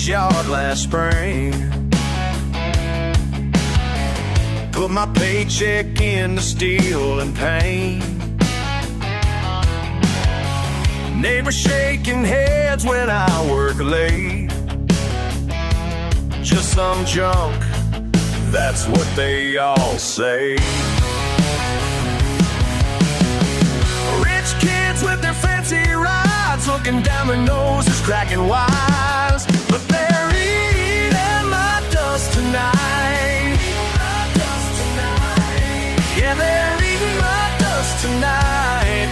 yard last spring. Put my paycheck into steel and paint. Neighbors shaking heads when I work late. Just some junk, that's what they all say. Rich kids with their fancy rides, looking down their noses, cracking wise. But they're eating my dust tonight. Yeah, they're eating my dust tonight,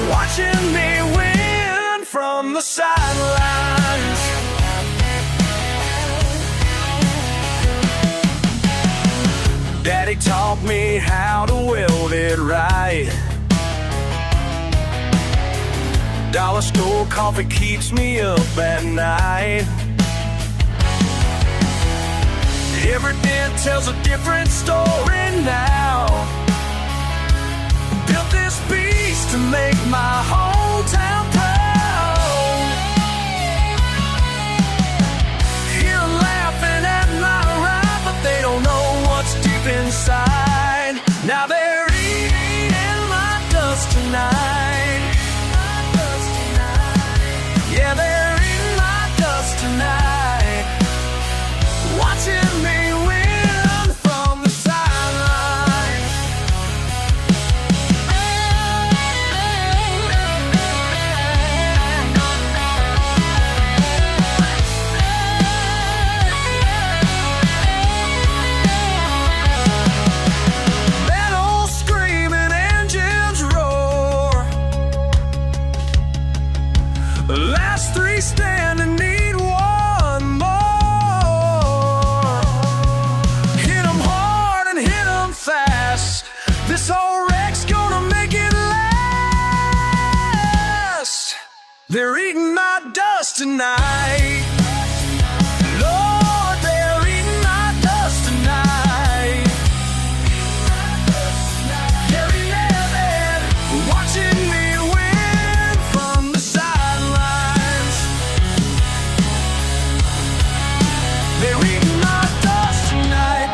watching me win from the sidelines. Daddy taught me how to weld it right. Dollar store coffee keeps me up at night. Every dent tells a different story now. Built this beast to make my hometown proud. Hear 'em laughing at my ride, but they don't know what's deep inside. Now they're eating my dust tonight. Yeah, they're eating my dust tonight, watching me win from the sidelines. That old screaming engines roar. The last three standing need one more. Hit 'em hard and hit 'em fast. This old wreck's gonna make it last. They're eating my dust tonight. Lord, they're eating my dust tonight. They're eating, watching me win from the sidelines. They're eating my dust tonight,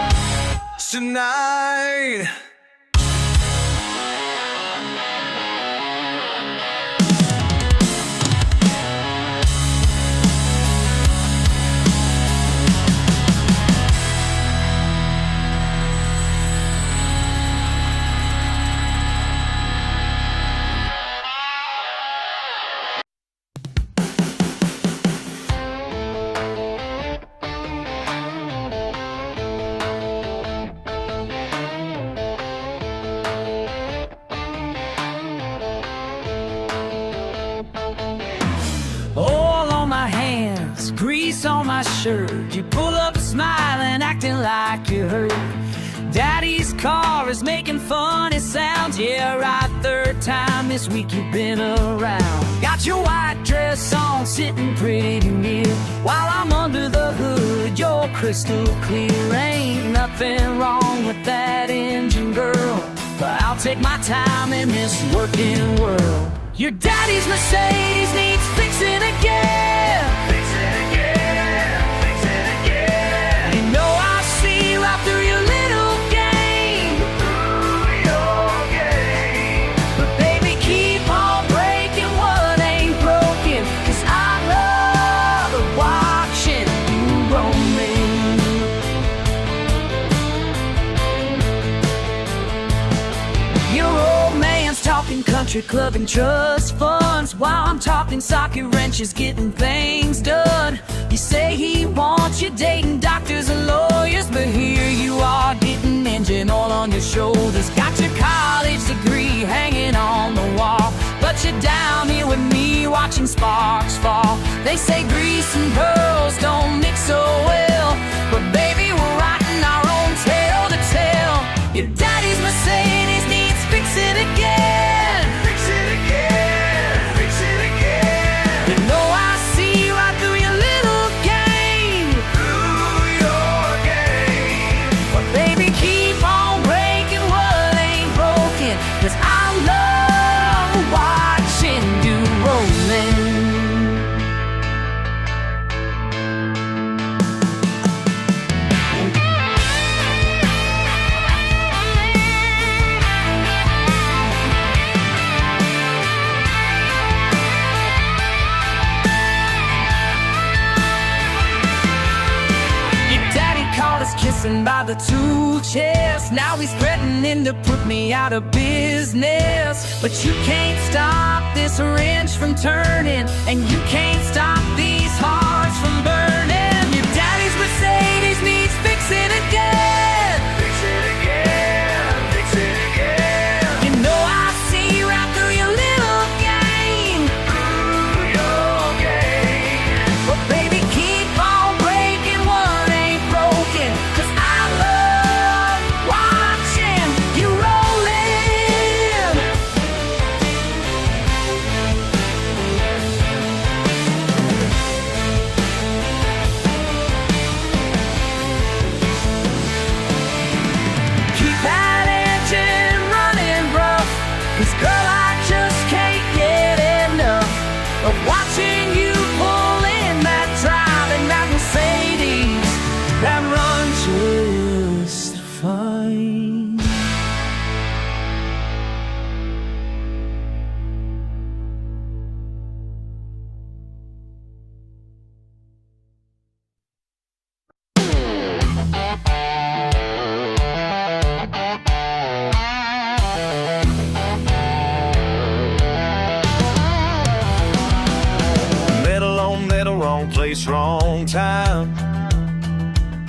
tonight. Oil on my hands, grease on my shirt. You pull up smiling, acting like you hurt. Daddy's car is making funny sounds. Yeah, right, third time this week you've been around. Got your white dress on, sitting pretty near, while I'm under the hood, you're crystal clear. Ain't nothing wrong with that engine, girl, but I'll take my time in this working world. Your daddy's Mercedes needs fixing again. Fix it again, fix it again. You know I see right through your little game. Through your game. But baby, keep on breaking what ain't broken, 'cause I love watching you roaming. Your old man's talking country club and trust funds, while I'm talking socket wrenches, getting things done. You say he wants you dating doctors and lawyers, but here you are getting engine oil on your shoulders. Got your college degree hanging on the wall, but you're down here with me watching sparks fall. They say grease and pearls don't mix so well, but baby, we're writing our own tale to tell. Your daddy's Mercedes needs fixing again. Fix it again, fix it again. You know I see right through your little game. Through your game. But baby, keep on breaking what ain't broken, 'cause I love watching you rolling. passing by the tool chest. Now he's threatening to put me out of business. But you can't stop this wrench from turning, and you can't stop these hearts from burning. Your daddy's Mercedes needs fixing again. Fix it again, fix it again. You know I see right through your little game. Through your game. But baby, keep on breaking what ain't broken, 'cause I love watching you rollin'. Keep that engine running rough, 'cause girl, I just can't get enough of watching you pull in that driving that Mercedes that runs just fine. Metal, wrong place, wrong time.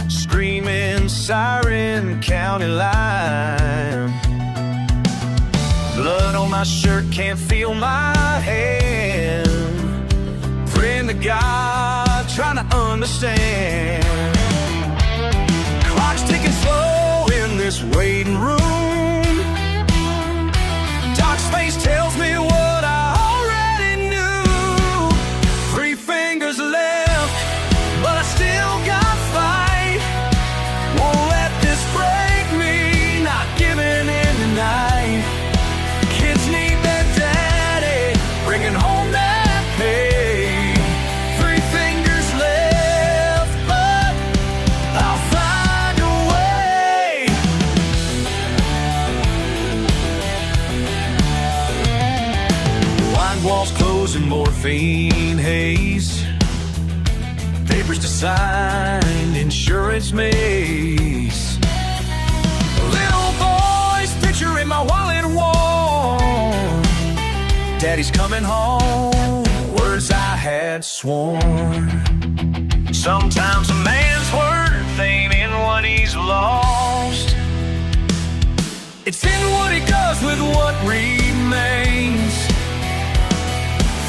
Screaming siren, county line. Blood on my shirt, can't feel my hand. Praying to God, trying to understand. Clock's ticking slow in this waiting room. Dark space tells me what I already knew. 3 fingers left, but I still got fight. Won't let this break me, not giving in tonight. Kids need their daddy, bringing home that pay. 3 fingers left, but I'll find a way. Wine walls closing, morphine haze. Papers to sign, insurance maze. Little boy's picture in my wallet warm. Daddy's coming home, words I had sworn. Sometimes a man's worth ain't in what he's lost. It's in what he does with what remains.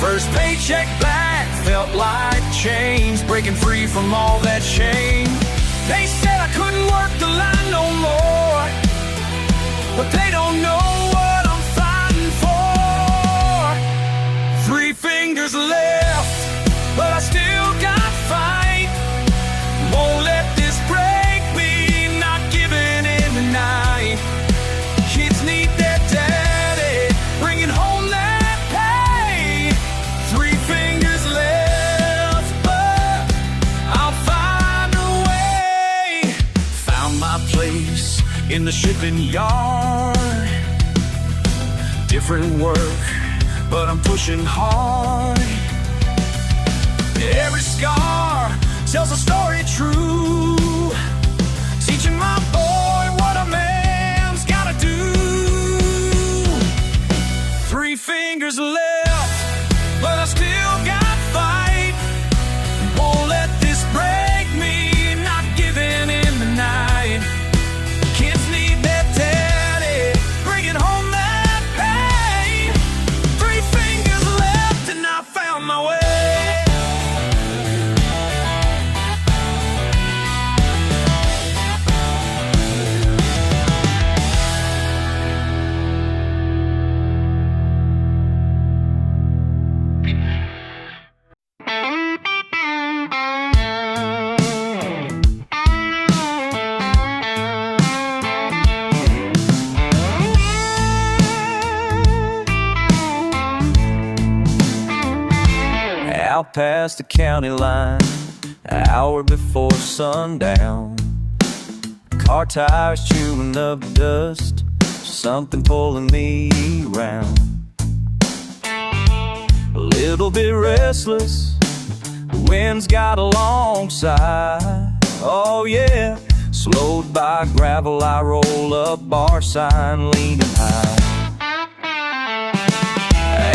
First paycheck back felt like chains, breaking free from all that shame. They said I couldn't work the line no more, but they don't know what I'm fighting for. 3 fingers left, but I still got fight. Won't let this break me, not giving in tonight. Kids need their daddy, bringing home that pay. 3 fingers left, but I'll find a way. Found my place in the shipping yard. Different work, but I'm pushing hard. Every scar tells a story true, teaching my boy what a man's gotta do. 3 fingers left, but I still got fight. Won't let this break me, not giving in tonight. Kids need their daddy, bringing home that pain. 3 fingers left, and I found my way. Out past the county line, an hour before sundown. Car tires chewing up dust, something pulling me round. A little bit restless, the wind's got a long side. Oh yeah, Slowed by gravel, I roll up, bar sign leaning high.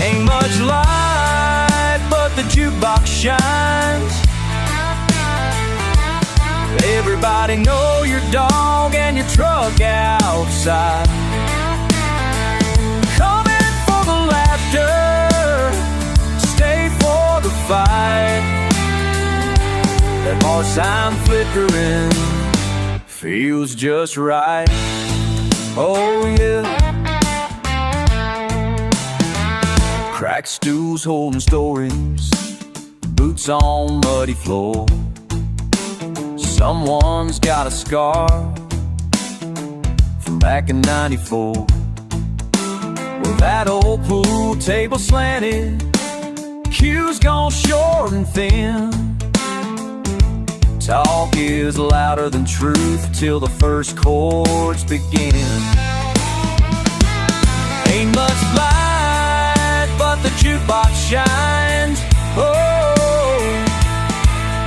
Ain't much light, but the jukebox shines. Everybody know your dog and your truck outside. Coming for the laughter, stay for the fight. That bar sign flickering feels just right. Oh yeah. Cracked stools holding stories, boots on muddy floor. Someone's got a scar from back in '94. Well, that old pool table slanted, cues gone short and thin. Talk is louder than truth till the first chords begin. Ain't much light, but the jukebox shines. Oh,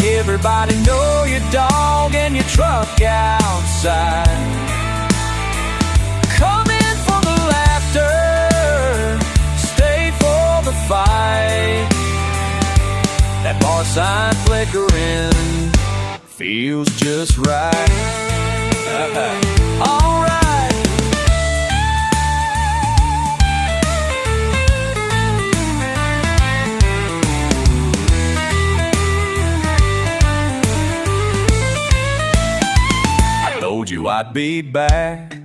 everybody know your dog and your truck outside. Come in for the laughter, stay for the fight. That bar sign flickering feels just right. All right. I told you I'd be back.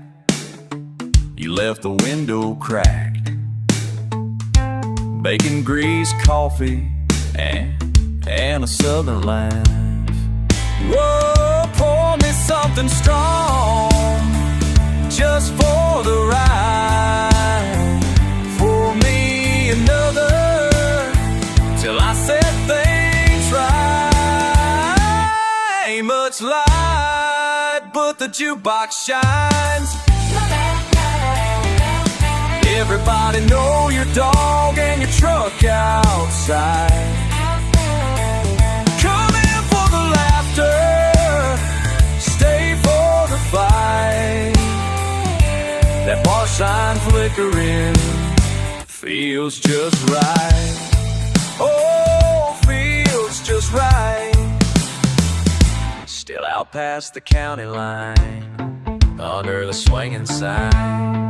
You left the window cracked. Bacon grease, coffee, and a southern laugh. Whoa, pour me something strong, just for the ride. Pour me another, till I set things right. Ain't much light, but the jukebox shines. Everybody know your dog and your truck outside. Stay for the fight. That bar sign flickering feels just right. Oh, feels just right. Still out past the county line, under the swinging sign.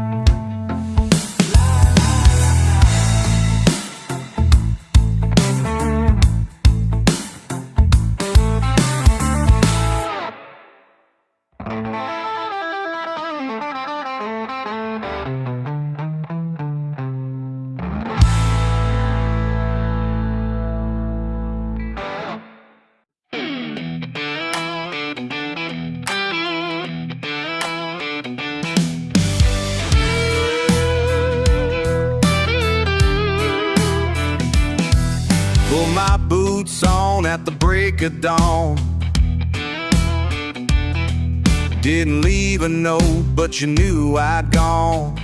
Put my boots on at the break of dawn. Didn't leave a note, but you knew I'd gone.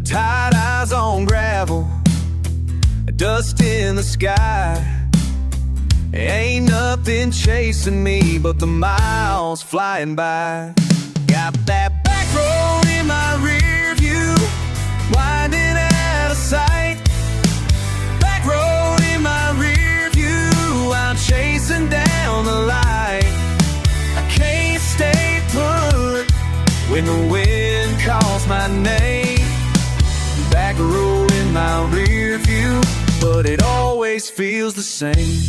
Tired eyes on gravel, dust in the sky. Ain't nothing chasing me but the miles flying by. Got that back road in my rear view, winding out of sight. Back road in my rear view, I'm chasing down the light. I can't stay put when the wind calls my name. Back road in my rear view, but it always feels the same.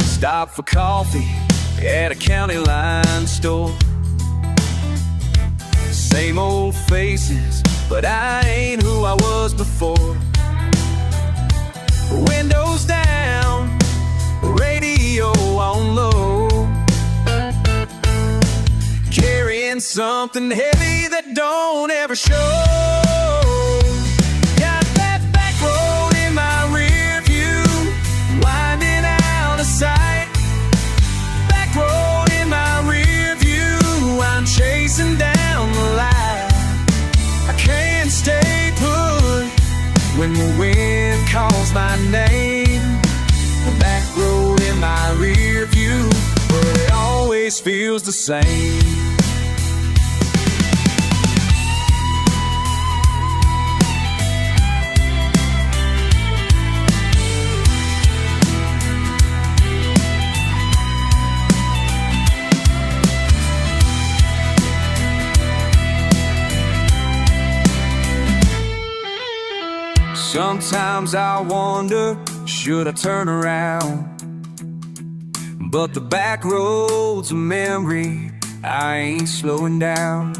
Stop for coffee at a county line store. Same old faces, but I ain't who I was before. Windows down, radio on low, carrying something heavy that don't ever show. Got that back road in my rear view, winding out of sight. Back road in my rear view, I'm chasing down the light. I can't stay put when the wind calls my name. The back road in my rear view, but it always feels the same. Sometimes I wonder, should I turn around? But the back road's a memory, I ain't slowing down.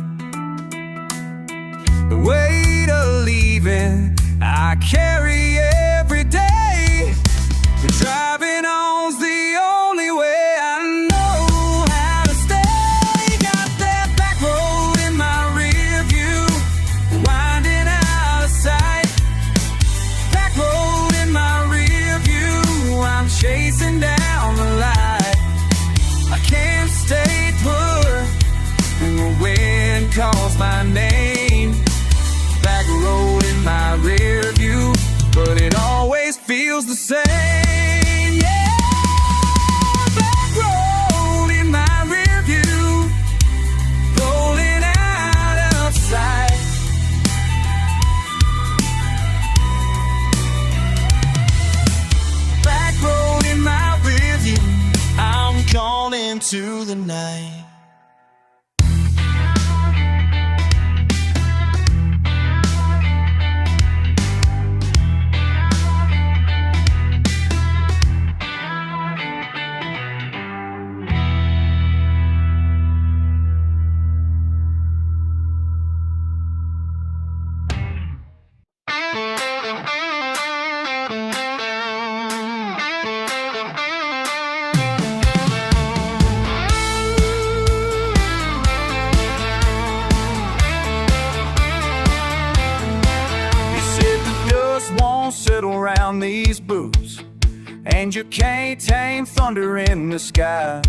The weight of leaving I carry every day. Driving on's the only way I know how to stay. Got that back road in my rear view, winding out of sight. Back road in my rear view, I'm chasing down the light. I can't stay put when the wind calls my name. Back road in my rear view, but it always feels the same. Yeah, back road in my rear view, rolling out of sight. Back road in my rear view, I'm gone into the night. Sit around these boots, and you can't tame thunder in the sky.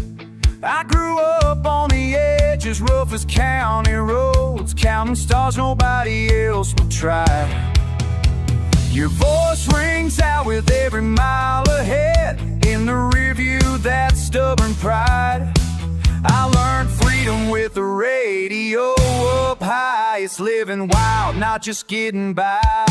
I grew up on the edge as rough as county roads, counting stars nobody else would try. Your voice rings out with every mile ahead, in the rear view that stubborn pride. I learned freedom with the radio up high. It's living wild, not just getting by.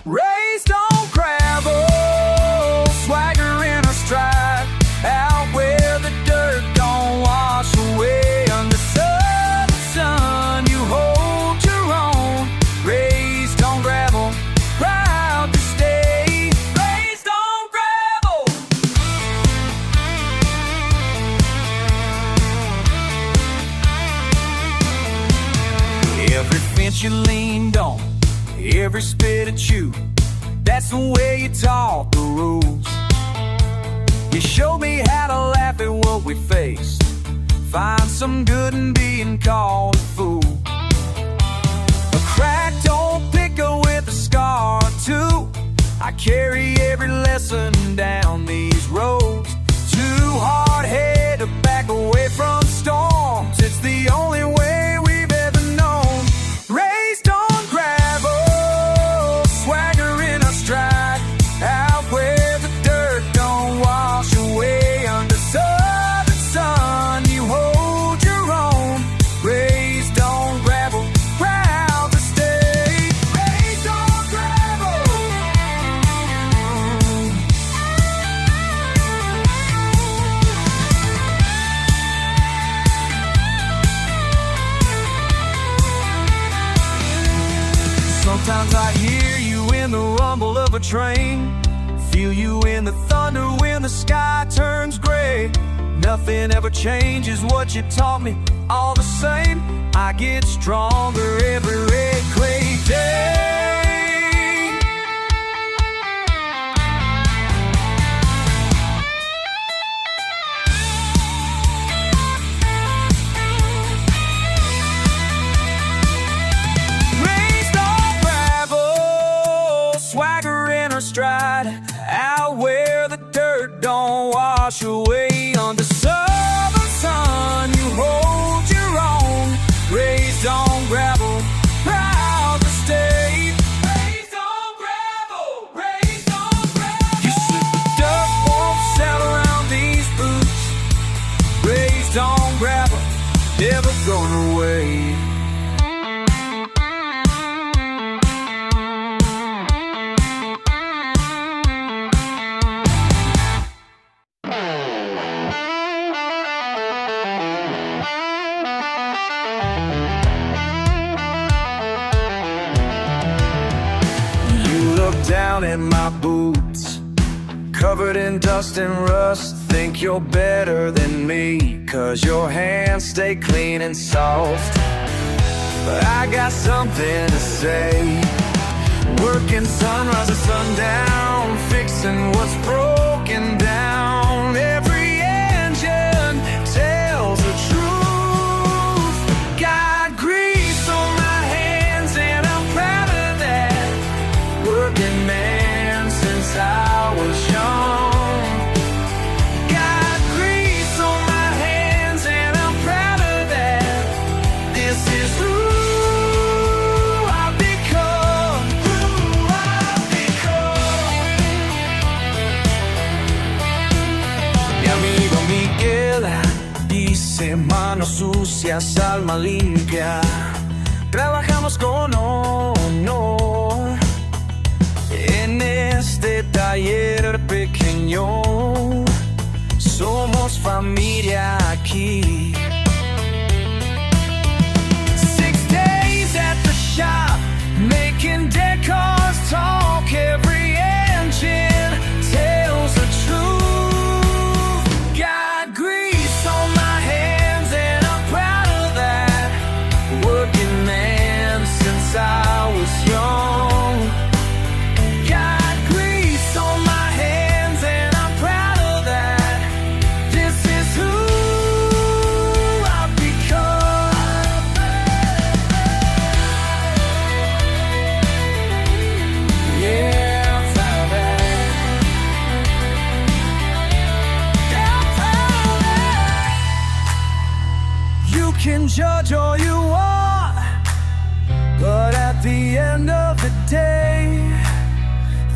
Raised on gravel, swagger in our stride, out where the dirt don't wash away. Under southern sun, you hold your own. Raised on gravel, proud to stay. Raised on gravel. Every fence you leaned on, every spit at you, that's the way you taught the rules. You showed me how to laugh at what we faced, find some good in being called a fool. A cracked old picker with a scar or two, I carry every lesson down these roads. Too hard-headed to back away from storms, it's the only way we've ever known. Raised on gravel, swagger in our stride, out where the dirt don't wash away. Under southern sun, you hold your own. Raised on gravel, proud to stay. Raised on gravel. Sometimes I hear you in the rumble of a train, feel you in the thunder when the sky turns gray. Nothing ever changes what you taught me, all the same. I get stronger every red clay day. Raised on gravel, swagger in our stride, out where the dirt don't wash away. Under southern sun, you hold your own. Raised on gravel, proud to stay. Raised on gravel. never gone away. Down in my boots, covered in dust and rust. Think you're better than me, 'cause your hands stay clean and soft. But I got something to say. Working sunrise to sundown, fixing what's broken down. Every engine tells the truth. Got grease on my hands and I'm proud of that. Working man since I was young. Got grease on my hands and I'm proud of that. This is who I've become. Who I've become. Mi amigo Miguel dice: manos sucias, alma limpia. Trabajamos con honor en este taller pequeño. Somos familia aquí. 6 days at the shop, making dead cars talk. Every engine tells the truth. Got grease on my hands and I'm proud of that. Working man since I was young. Got grease on my hands and I'm proud of that. This is who I've become. Yeah, I'm proud of that. Yeah, I'm proud of that. You can judge all you want, but at the end of the day,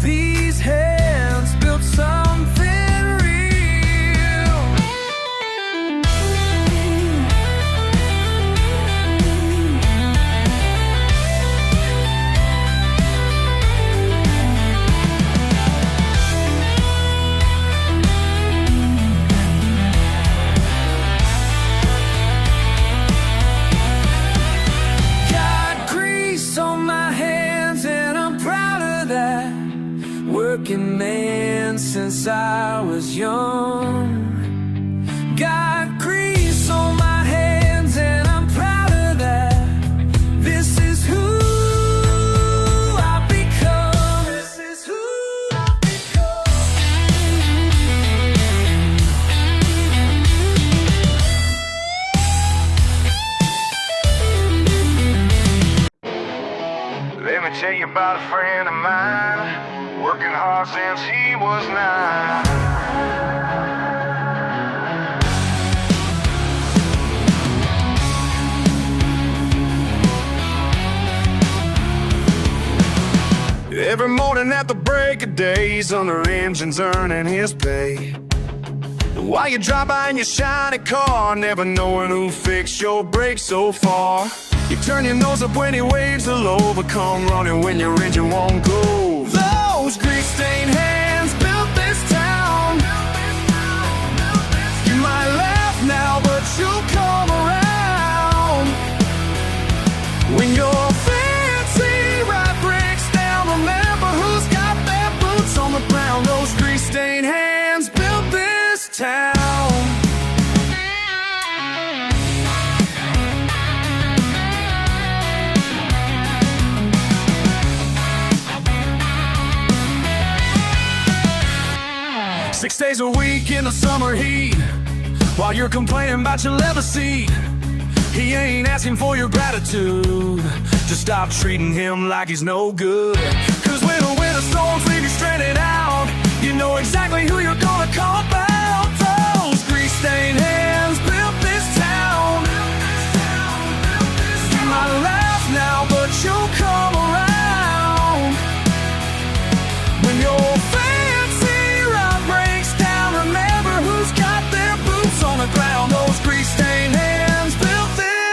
these hands built something real. Got grease on my hands and I'm proud of that. Working man since I was young. Got grease on my hands and I'm proud of that. This is who I've become. This is who I've become. Let me tell you about a friend of mine, working hard since he was 9. Every morning at the break of day, he's under engines earning his pay. While you drive by in your shiny car, never knowing who fixed your brakes so far. You turn your nose up when he waves hello, but come running when your engine won't go. Those grease-stained hands built this town. You might laugh now, but you'll come around. When your fancy ride breaks down, remember who's got their boots on the ground. Those grease-stained hands built this town. 6 days a week in the summer heat, while you're complaining about your leather seat. He ain't asking for your gratitude. Just stop treating him like he's no good. 'Cause when the winter storms leave you stranded out, you know exactly who you're gonna call about. Those grease-stained hands built this town. You might laugh now, but you'll come around. When your fancy ride breaks down, remember who's got their boots on the ground. Those grease-stained hands built this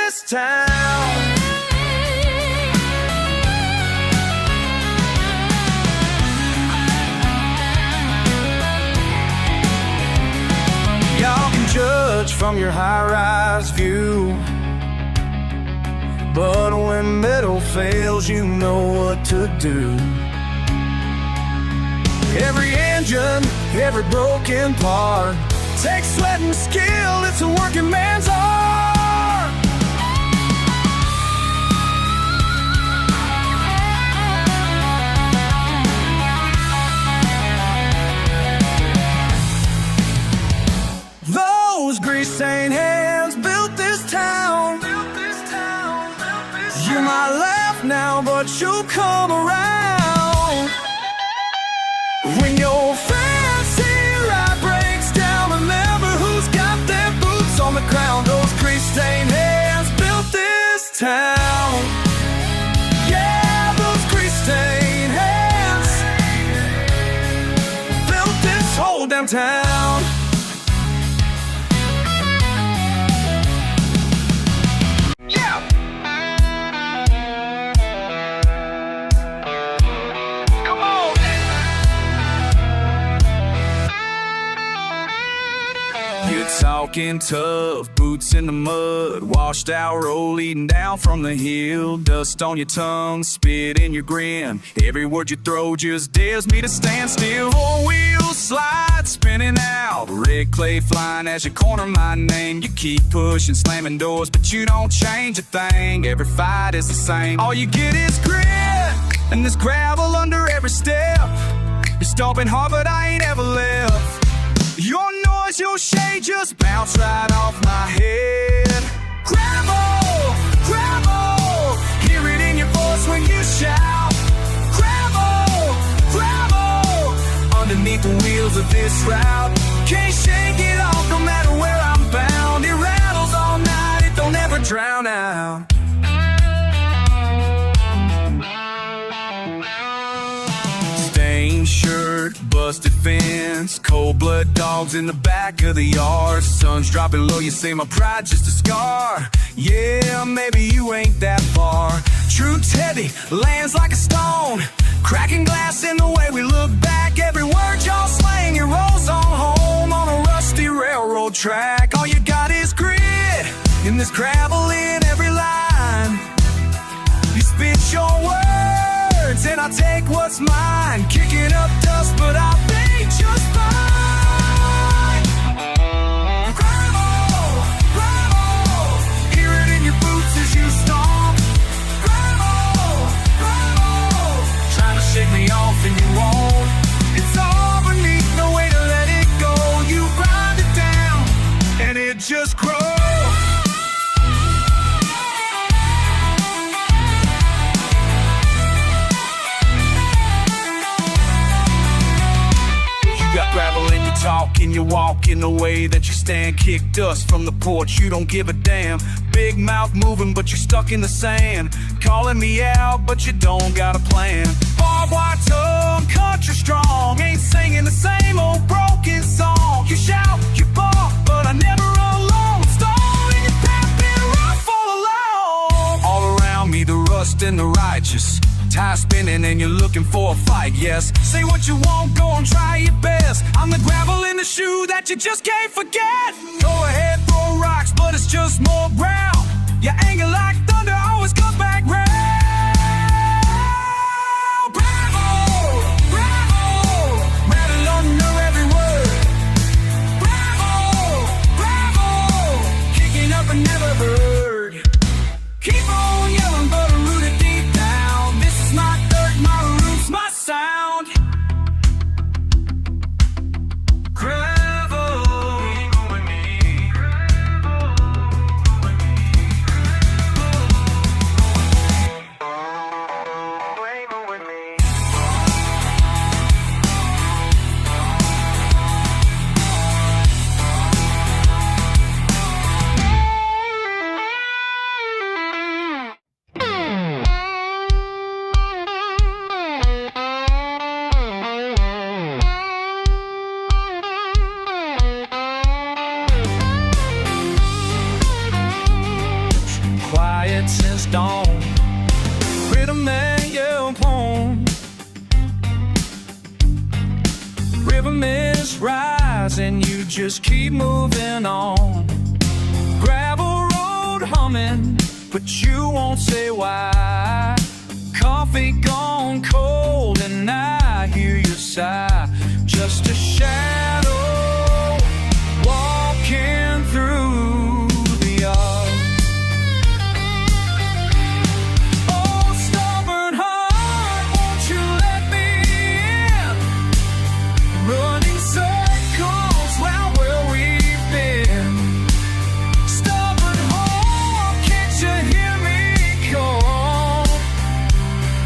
from your high-rise view. But when metal fails, you know what to do. Every engine, every broken part takes sweat and skill, it's a working man's art. Those grease-stained hands built this town. You might laugh now, but you'll come around. When your fancy ride breaks down, remember who's got their boots on the ground. Those grease-stained hands built this town. Yeah, those grease-stained hands built this whole damn town. Talking tough, boots in the mud, washed out roll eating down from the hill. Dust on your tongue, spit in your grin. Every word you throw just dares me to stand still. Four wheels slide, spinning out, red clay flying as you corner my name. You keep pushing, slamming doors, but you don't change a thing. Every fight is the same. All you get is grit, and there's gravel under every step. You're stomping hard, but I ain't ever left. Your noise, your shade just bounce right off my head. Gravel, gravel, hear it in your voice when you shout. Gravel, gravel, underneath the wheels of this route. Can't shake it off no matter where I'm bound. It rattles all night, it don't ever drown out. Stained shirt, busted fence, cold blood dogs in the back of the yard. Sun's dropping low, you say my pride just a scar. Yeah, maybe you ain't that far. Truth's heavy, lands like a stone, cracking glass in the way we look back. Every word y'all slang, it rolls on home on a rusty railroad track. All you got is grit, and there's gravel in every line. You spit your words, and I take what's mine. Kicking up dust, but I'll be just fine. Gravel, gravel, hear it in your boots as you stomp. Gravel, gravel, trying to shake me off and you won't. It's all beneath, no way to let it go. You grind it down, and it just grows. Gravel in your talk, in your walk, in the way that you stand. Kick dust from the porch, you don't give a damn. Big mouth moving, but you're stuck in the sand. Calling me out, but you don't got a plan. Barbed wire tongue, country strong, ain't singing the same old broken song. You shout, you bark, but I never alone. Stone in your path, been rough all along. All around me, the rust and the righteous. Tire spinning and you're looking for a fight, yes. Say what you want, go and try your best. I'm the gravel in the shoe that you just can't forget. Go ahead, throw rocks, but it's just more ground. Your anger like thunder always comes back round. Bravo, bravo, rattle under every word. Bravo, bravo, kicking up and never heard. Keep on yelling, but rooted deep down. This is my dirt, my roots, my sound. Gravel, ain't going with me. Gravel, ain't going with me. Quiet since dawn, rhythm man, your poem. Rhythm is rising, you just keep moving on. coming, but you won't say why. Coffee gone cold and I hear your sigh. Just a shadow walking through the yard. Oh, stubborn heart, won't you let me in? Running circles round where we've been. Stubborn heart, can't you hear me call?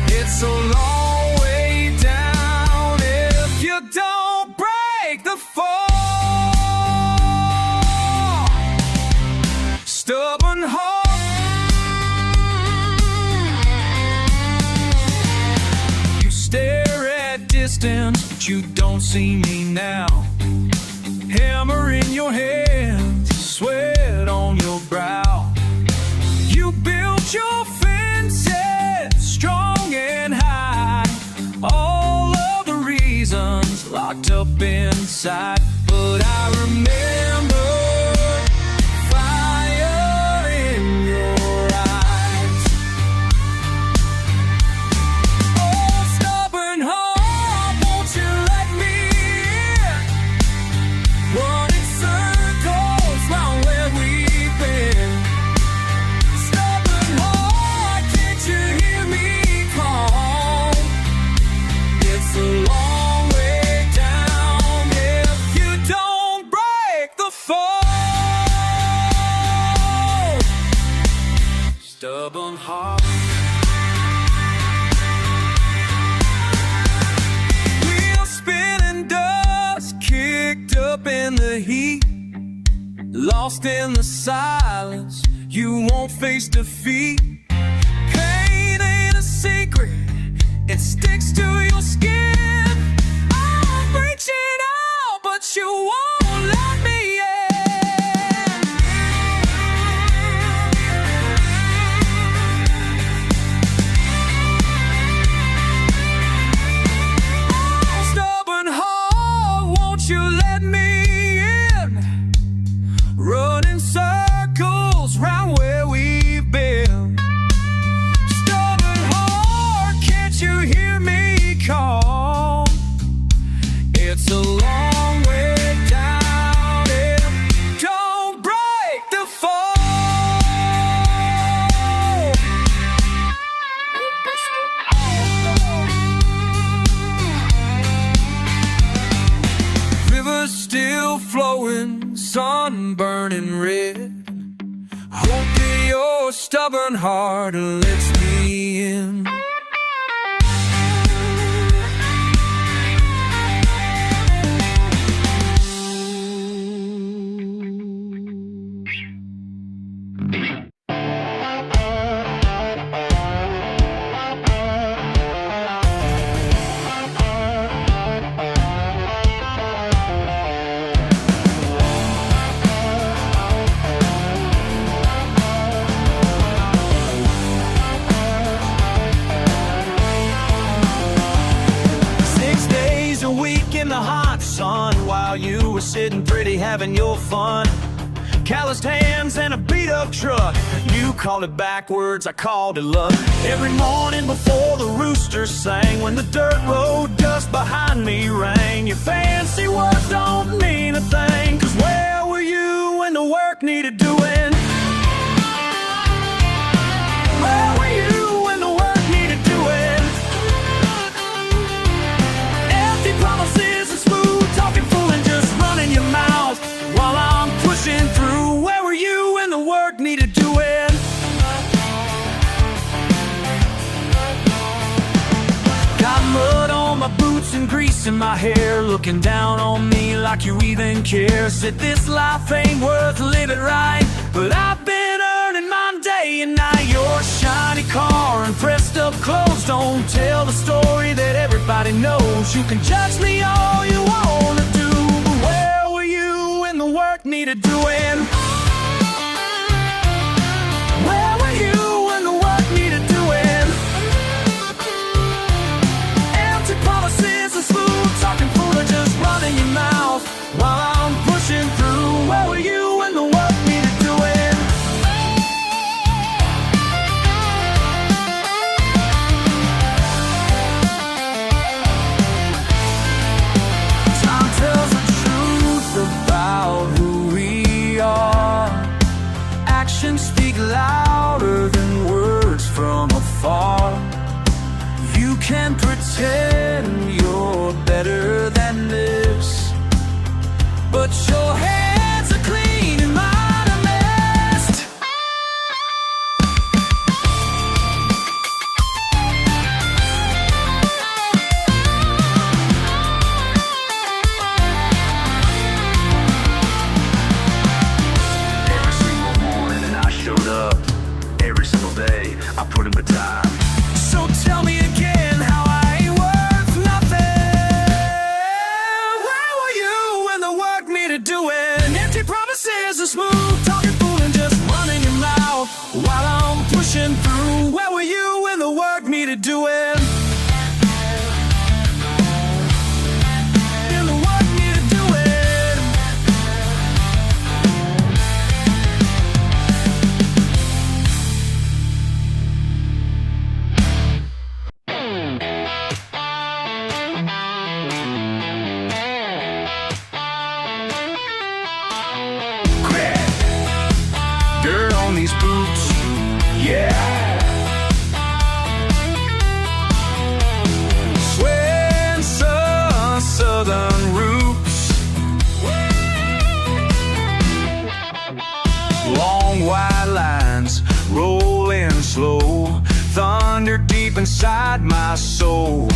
It's a long way down if you don't break the fall. Stubborn heart. You stare at distance, but you don't see me now. Hammer in your hands, sweat on your brow. You built your fences strong and high. All of the reasons locked up inside. But I remember fire in your eyes. Oh, stubborn heart, won't you let me in? Running circles round where we've been. Stubborn heart, can't you hear me call? It's a long way down if you don't break the fall. Stubborn heart. Wheels spinning, dust kicked up in the heat. Lost in the silence, you won't face defeat. Pain ain't a secret, it sticks to your skin. I'm reaching out, but you won't let me in. Oh, stubborn heart, won't you let me in? Running circles round where we've been. Stubborn heart, can't you hear me call? It's a long way down if don't break the fall. River's still flowing, sun burning red. Hope that your stubborn heart lets me in. While you were sitting pretty having your fun. Calloused hands and a beat-up truck. You called it backwards, I called it luck. Every morning before the rooster sang, when the dirt road dust behind me rang, your fancy words don't mean a thing. 'Cause where were you when the work needed doing? Where were you when the work needed doing? Empty promises and smooth talking, fooling, just running your mouth while I'm pushing through. Where were you when the work needed doing? Got mud on my boots and grease in my hair, looking down on me like you even care. Said this life ain't worth living right, but I've been earning mine day and night. Your shiny car and pressed up clothes don't tell the story that everybody knows. You can judge me all you wanna do, but where were you when the work needed doing? Where were you when the work needed doing? Empty promises and smooth talking, fool, are just running your mouth while I'm pushing through. Where were you when the work needed doing? pretend you're better than this, but your hands are clean and mine are messed. Every single morning I showed up. Every single day I put in the time. So tell me again how I ain't worth nothing. Where were you when the work needed doing? Empty promises and smooth talking, fooling, just running your mouth while I'm pushing through. Where were you when the work needed doing? And the work needed doing. Dirt on these boots, yeah. When southern roots, Long white lines rolling slow, thunder deep inside my soul.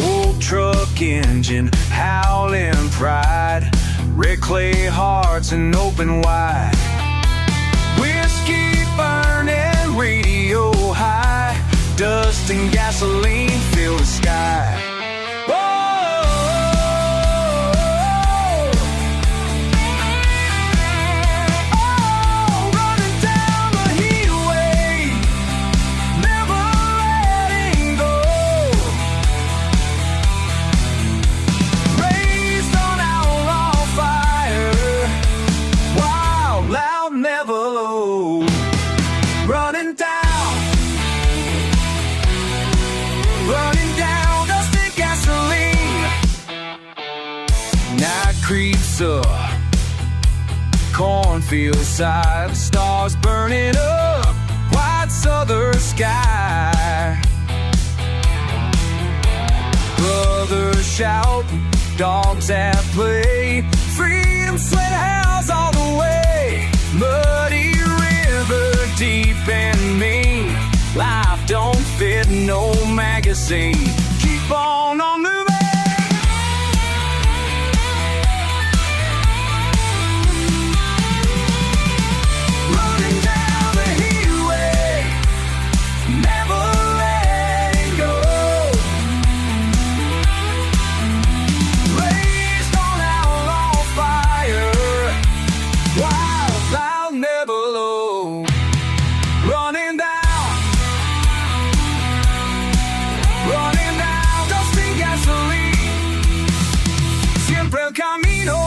Old truck engine howling pride, red clay hearts and open wide. Whiskey burning, radio high, dust and gasoline fill the sky. Running down the heatway, never letting go. Raised on outlaw fire, wild, loud, never low. Running down dust and gasoline. Night creeps up, cornfield side, stars burning up, white southern sky. Brothers shout, dogs at play, freedom sweat house all the way. Muddy river deep in me, life don't fit no magazine. Keep on moving. Running down the heatway, never letting go. Raised on outlaw fire, wild, loud, never low. Running down dust and gasoline. Siempre el camino,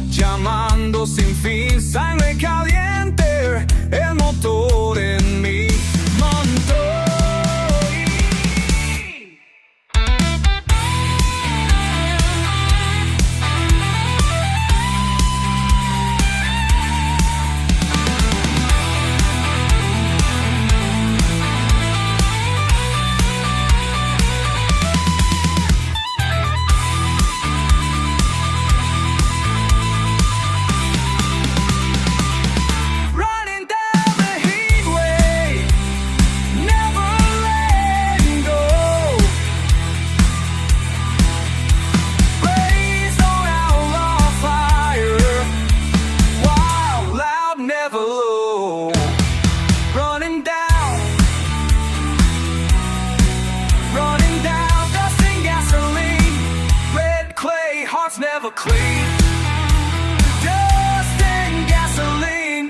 llamando sin fin, sangre caliente, el motor en mi motor. Running down the heatway, never letting go. Raised on outlaw fire, wild, loud, never low. Running down dust and gasoline, red clay hearts never clean. Dust and gasoline.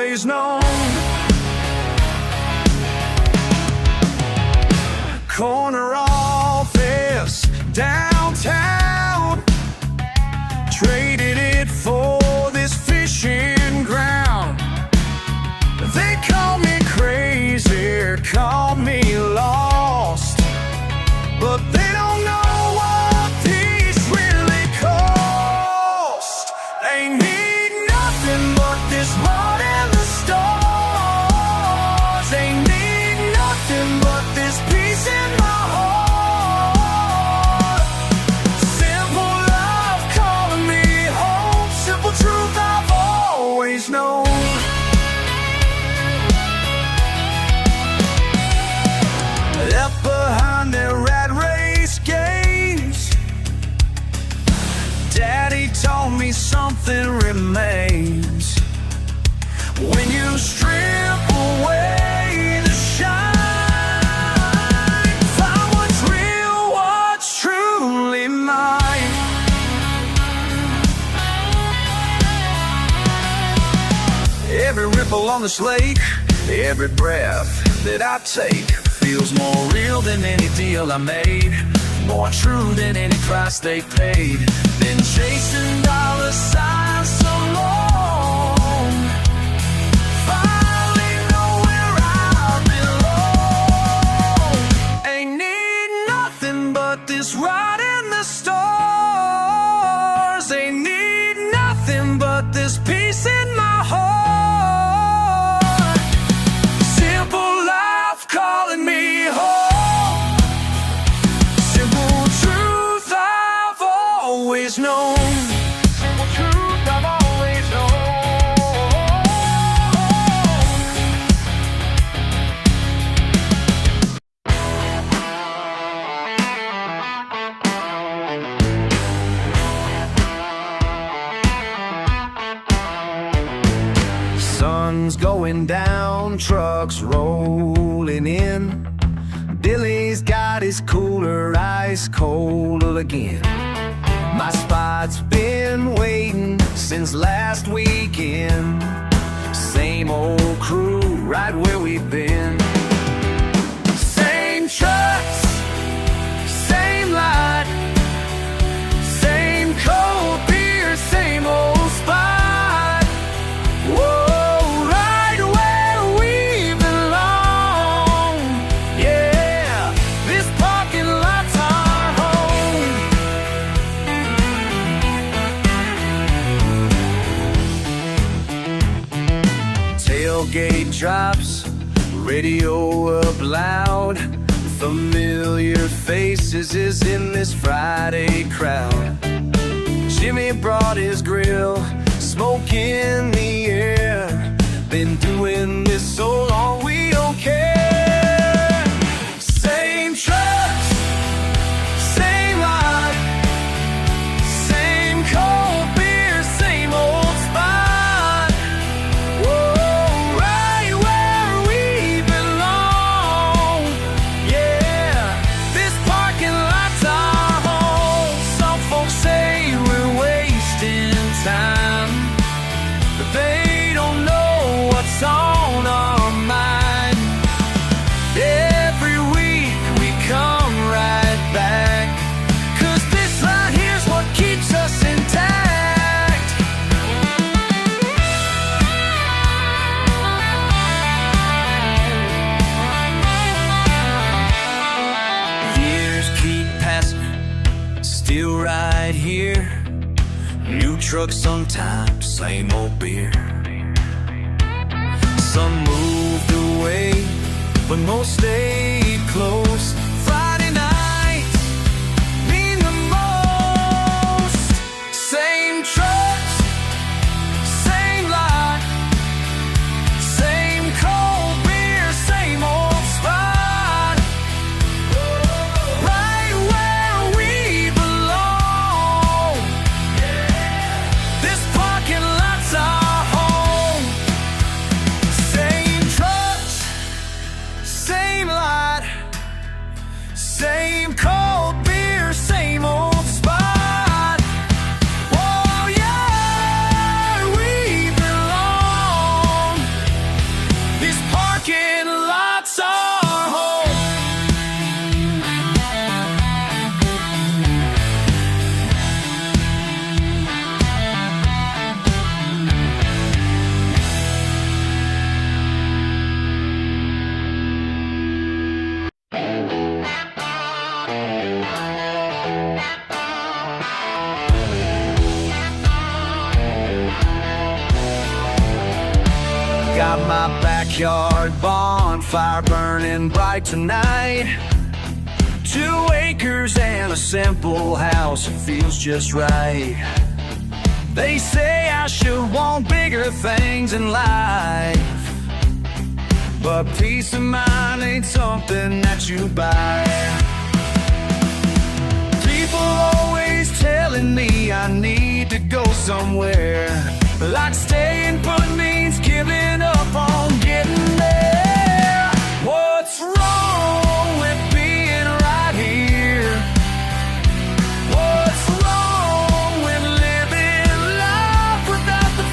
always known. Corner office downtown, traded it for this fishing ground. They call me crazy, call me lost, but they don't know what these really cost. They need nothing but this heart and the stars. They need nothing but this peace in my heart. Simple love calling me home, simple truth I've always known. Left behind their rat race games, Daddy told me something remains. When you strip away the shine, find what's real, what's truly mine. Every ripple on this lake, every breath that I take feels more real than any deal I made, more true than any price they paid. Been chasing dollar signs so long, finally know where I belong. Ain't need nothing but this ride in the stars. Ain't need nothing but this peace in my heart. Simple life calling me home, simple truth I've always known. Simple truth I've always known. Sun's going down, trucks rolling in. Billy's got his cooler ice cold again. My spot's been waiting since last weekend. Same old crew, right where we've been. Same trucks, same light, same cold beer, same old spot. Whoa, right where we belong. Yeah, this parking lot's our home. Tailgate drops, radio up loud. Familiar faces is in this Friday crowd. Jimmy brought his grill, smoke in the air. Been doing this so long we don't care. Same trucks, same light, same cold beer, same old spot. Whoa, right where we belong. Yeah, this parking lot's our home. Some folks say we're wasting time, but they don't know what's on our mind. Every week we come right back, 'cause this right here's what keeps us intact. Years keep passing, still right here. New trucks sometimes, same old beer. Some moved away, but most stayed close. Friday nights mean the most. Same trucks, same light, same cold beer, same old spot. Right where we belong. This parking lot's our home. Same trucks, same light. got my backyard bonfire burning bright tonight. 2 acres and a simple house, it feels just right. They say I should want bigger things in life, but peace of mind ain't something that you buy. People always telling me I need to go somewhere, like staying put means giving up on getting there. What's wrong with being right here? What's wrong with living life without the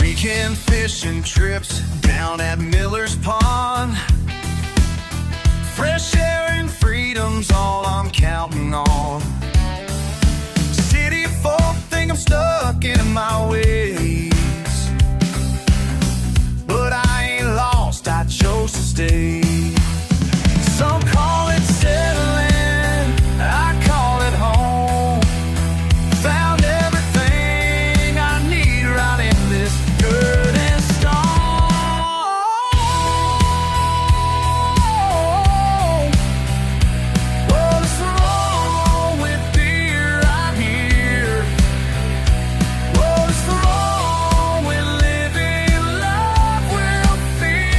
weekend fishing trips down at Miller's Pond. Fresh air and freedom's all I'm counting on. City folk think I'm stuck in my ways, but I ain't lost, I chose to stay. Some call it settling, I call it home. Found everything I need right in this dirt and stone. What's wrong with being right here? What's wrong with living life without fear?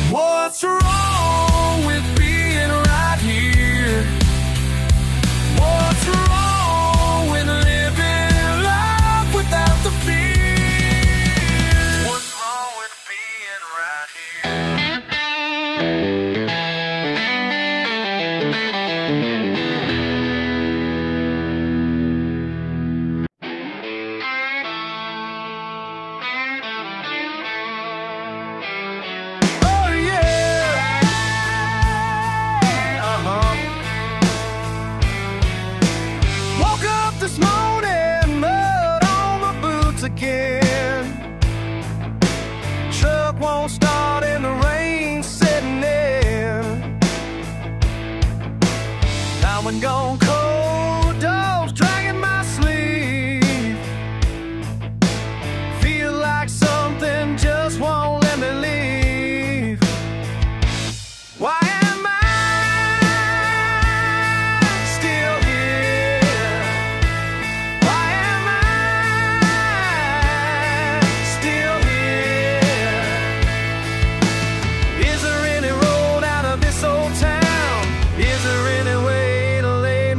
What's wrong with being right here? What's wrong with living life without the fear? What's wrong with being right Oh yeah. Woke up this morning, mud on my boots again. Truck won't start and the rain setting in. Now I'm gone cold, dogs dragging my sleeve. Feel like something just won't let me leave. Why am I still here? Why am I still here? Is there any road out of this old town? Is there any way to lay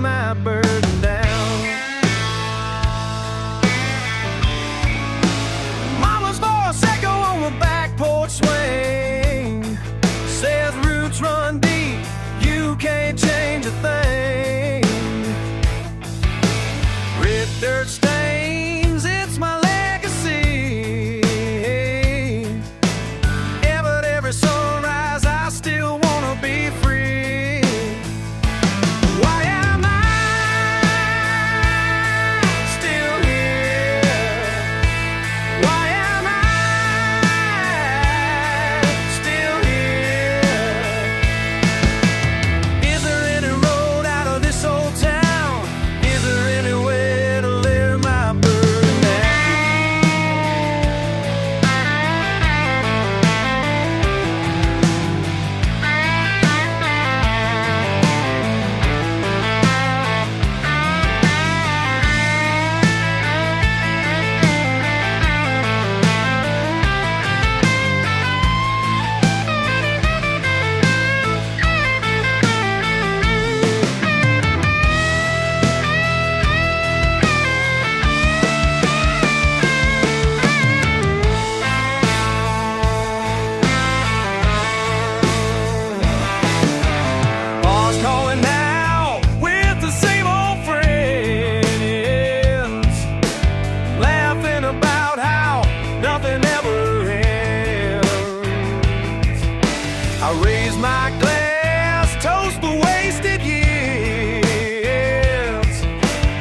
I raise my glass, toast the wasted years,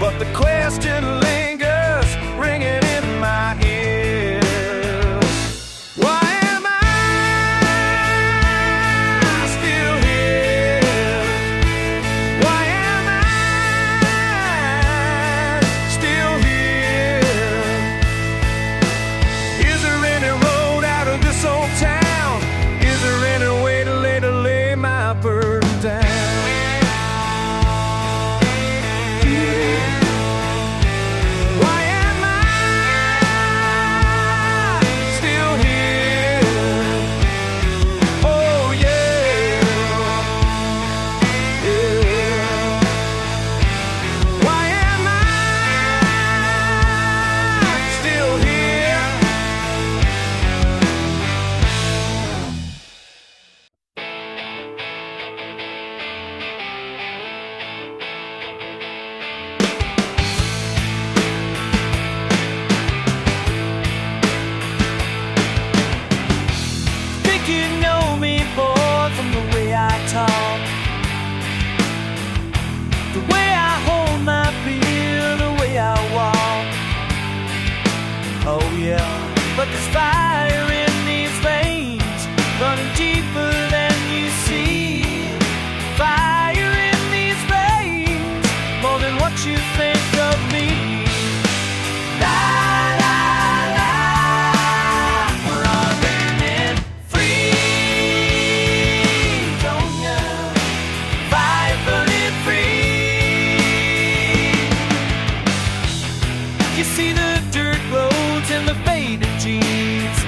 but the question lingers, ringing in my ears. Why am I still here? Why am I still here? Is there any road out of this old town? Is there any way to lay my burden down? Why am I still here? Oh yeah, yeah. Why am I still here? Think you know me, boy, from the way I talk, the way I hold my beer, the way I walk. Oh yeah, but there's fire in these veins, running deeper than you see. Fire in these veins, more than what you think of me. La la la, we're all burning free. Don't know, fire burning free. You see the dirt roads and the faded jeans.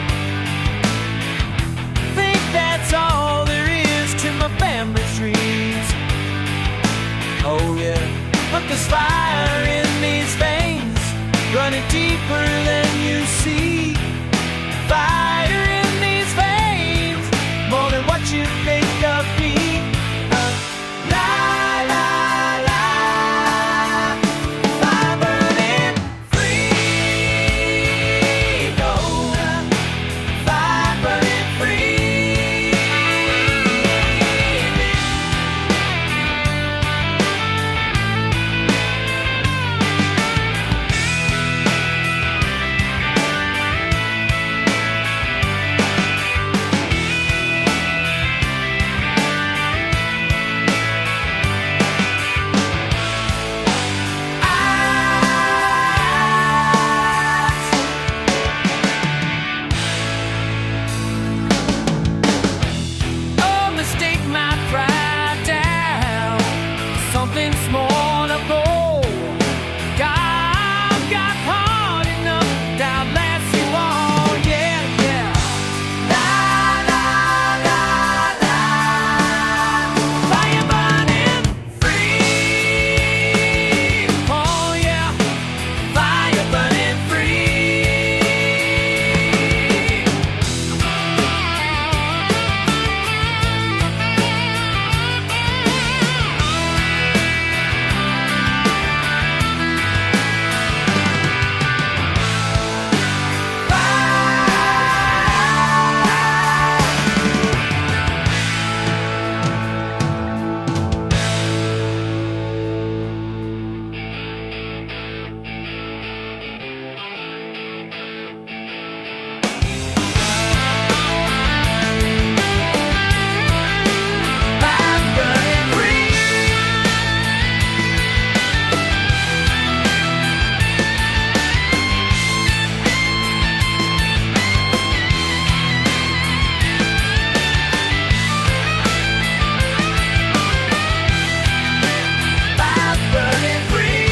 Think that's all there is to my family's dreams. Oh yeah, but there's fire in these veins, running deeper than you see. Fire in these veins, more than what you think of me. La la la, fire burning free. Oh, fire burning free. Oh, mistake my pride down, something small to go. God got hard enough to outlast you all, yeah, yeah. La la la la, fire burning free. Oh yeah, fire burning free. Fire burning free. Fire burning free.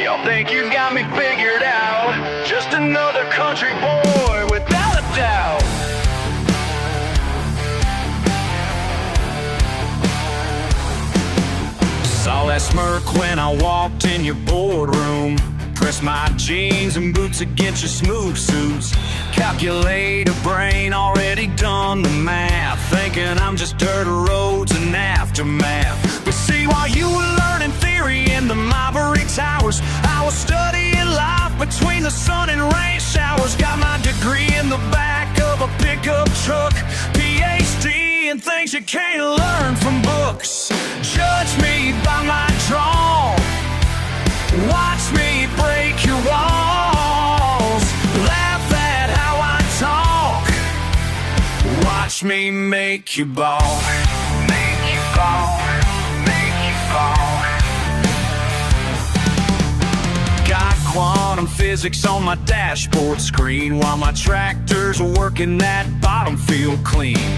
Y'all think you got me figured out? Just another country boy without a doubt. Saw that smirk when I walked in your boardroom. Press my jeans and boots against your smooth suits. Calculator brain already done the math, thinking thinking I'm just dirt roads and aftermath. But see, while you were learning theory in the ivory towers, I was studying life between the sun and rain showers. Got my degree in the back of a pickup truck, PhD in things you can't learn from books. Judge me by my draw, watch me break your walls, laugh at how I talk, watch me make you bawl, make you bawl, make you bawl. Got quantum physics on my dashboard screen while my tractor's working that bottom field clean.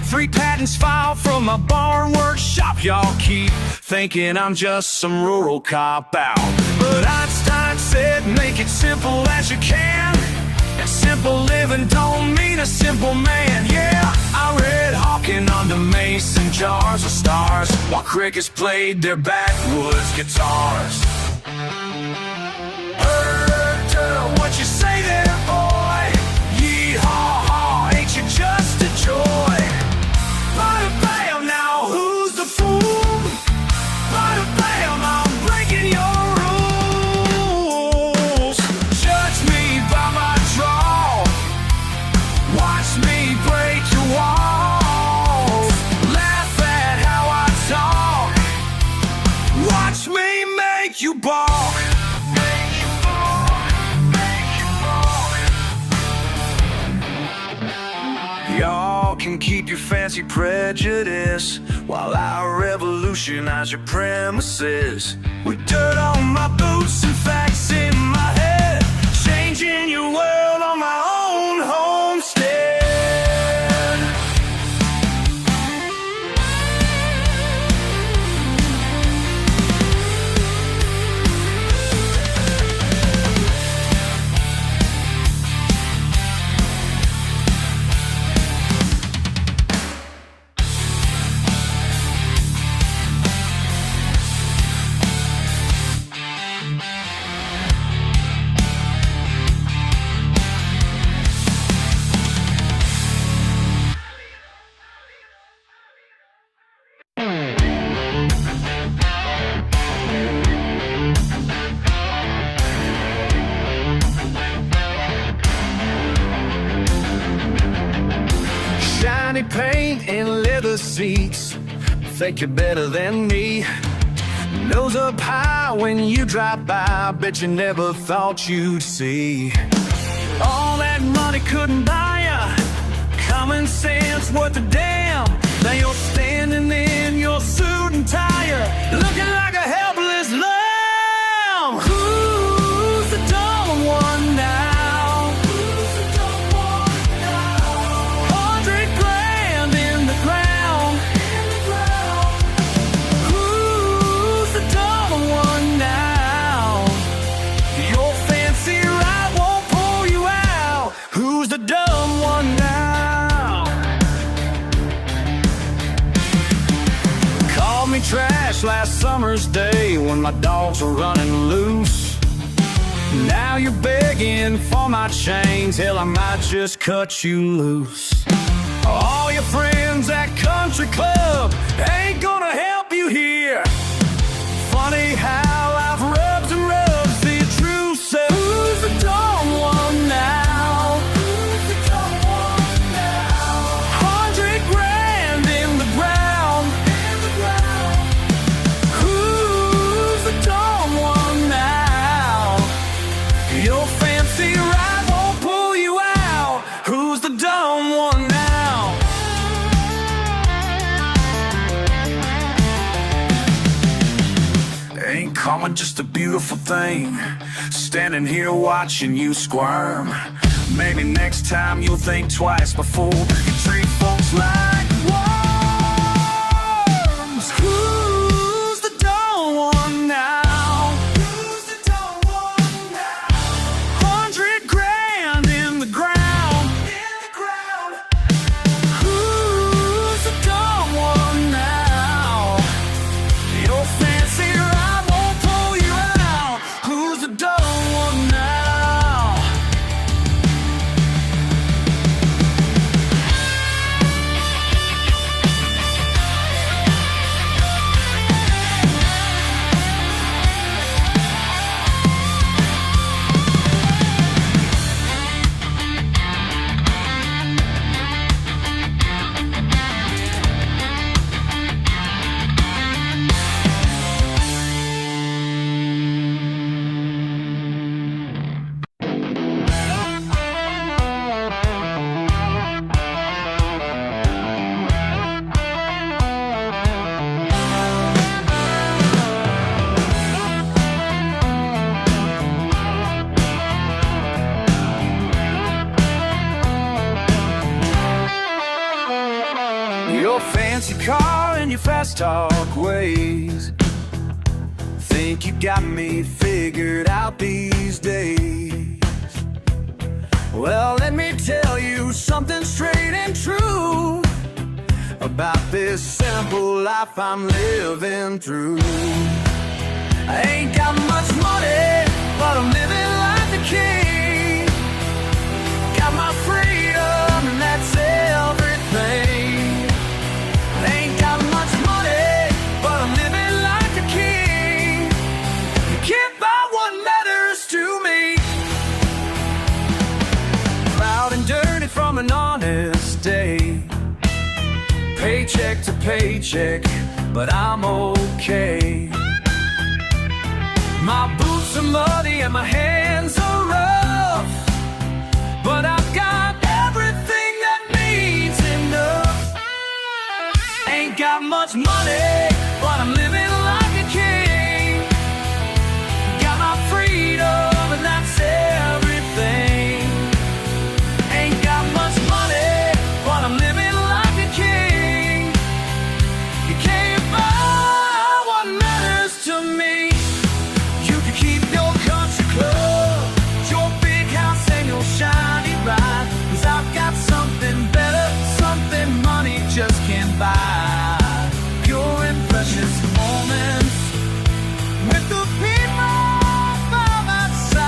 3 patents filed from my barn workshop, y'all keep thinking I'm just some rural cop-out. But Einstein said, make it simple as you can, and simple living don't mean a simple man. Yeah, I read Hawking under mason jars of stars while crickets played their backwoods guitars. What you say there, boy? Yee-haw-haw, ain't you just a joy? Bada-bam, now who's the fool? Bada-bam, I'm breaking your rules. Judge me by my draw, watch me break your walls, laugh at how I talk, watch me make you bawl. Y'all can keep your fancy prejudice while I revolutionize your premises. With dirt on my boots and facts in my head, changing your world on my own homestead. Shiny paint and leather seats, think you're better than me. Nose up high when you drive by, bet you never thought you'd see. All that money couldn't buy ya, common sense worth a damn. Now you're standing in your suit and tie, looking like a helpless lamb. Who's the dumb one now? Trash last summer's day when my dogs were running loose. Now you're begging for my chains, hell I might just cut you loose. All your friends at country club ain't gonna help you here. Funny how I've rubbed and rubbed, see a true self. Who's the dumb one now? Karma just a beautiful thing, standing here watching you squirm. Maybe next time you'll think twice before you treat folks like worms. Who's the dumb one now? Who's the dumb one now? 100 grand in the ground. Who's the dumb one now? Your fancy ride won't pull you out. Who's the dumb one now? your fancy car and your fast talk ways. Think you got me figured out these days. Well, let me tell you something straight and true about this simple life I'm living through. I ain't got much money, but I'm living like the king. Got my freedom and that's everything. I ain't got much money, but I'm living like the king. You can't buy what matters to me. Proud and dirty from an honest day, paycheck to paycheck, but I'm okay. My boots are muddy and my hands are rough, but I've got everything that means enough. Ain't got much money, but I'm living like a king. Got my freedom and that's everything. Ain't got much money, but I'm living like a king. You can't buy what matters to me. You can keep your country club, your big house and your shiny ride, 'cause I've got something better, something money just can't buy. Pure and precious moments with the people by my side.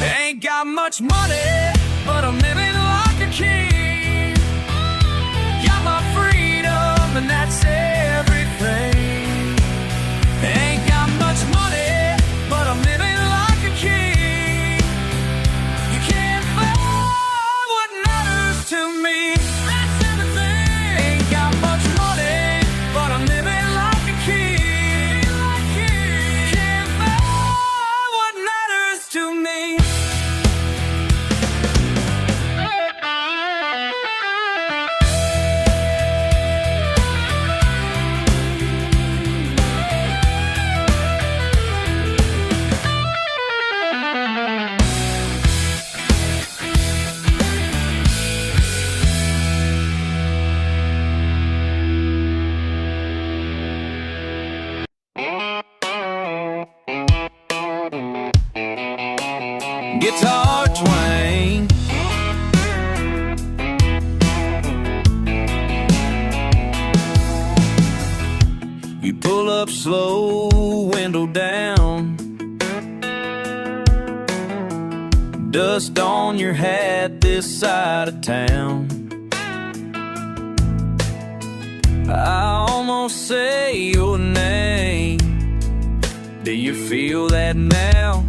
Ain't got much money, but I'm living like a king. Got my freedom and that's everything. Ain't got much money, but I'm living like a king. You can't buy what matters to me. That's everything. Ain't got much money, but I'm living like a king. You can't buy what matters to me. Guitar twang, you pull up slow, window down, dust on your hat this side of town. I almost say your name. Do you feel that now?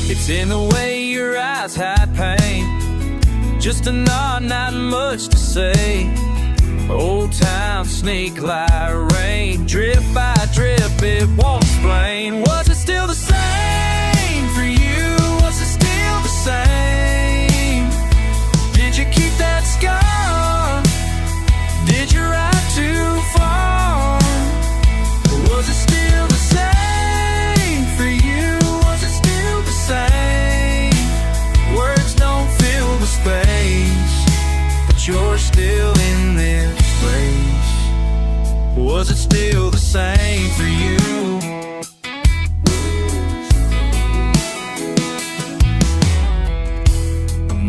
It's in the way your eyes hide pain. Just a nod, not much to say. Old time sneak like rain. Drip by drip, it won't explain. Was it still the same for you? Was it still the same? Did you keep that scar? Did you ride too far? Was it still the same for you? Was it still the same? Words don't fill the space, but you're still in this place. Was it still the same for you?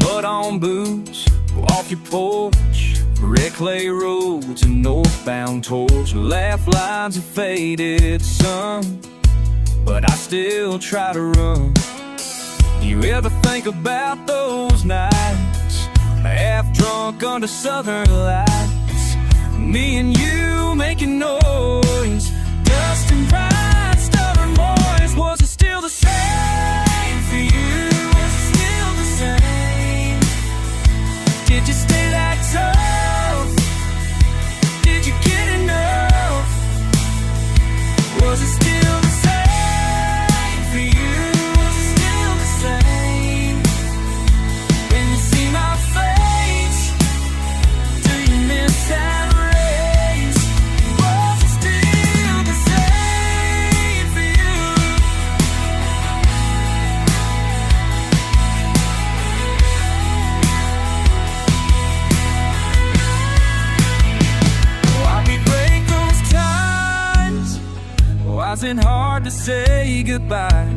Mud on boots, off your porch, red clay roads and northbound torch. Laugh lines of faded sun, but I still try to run. You ever think about those nights, half drunk under southern lights, me and you making noise, dust and pride, stubborn boys? Was it still the same for you? Was it still the same? Did you stay that tough? Did you get enough? Was it still the same goodbye?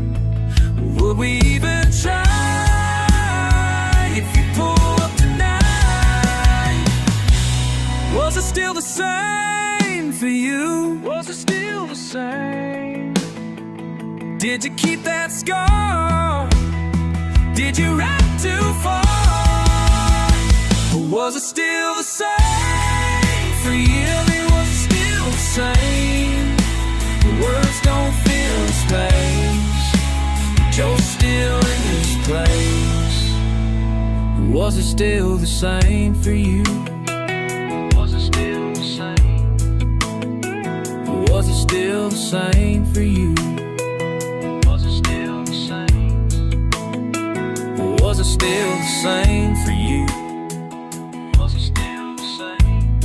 Would we even try if you pull up tonight? Was it still the same for you? Was it still the same? Did you keep that scar? Did you ride too far? Or was it still the same for you? Was it still the same? The words don't fill the space. Joe's still in his place. Was it still the same for you? Was it still the same? Was it still the same for you? Was it still the same? Was it still the same for you? Was it still the same?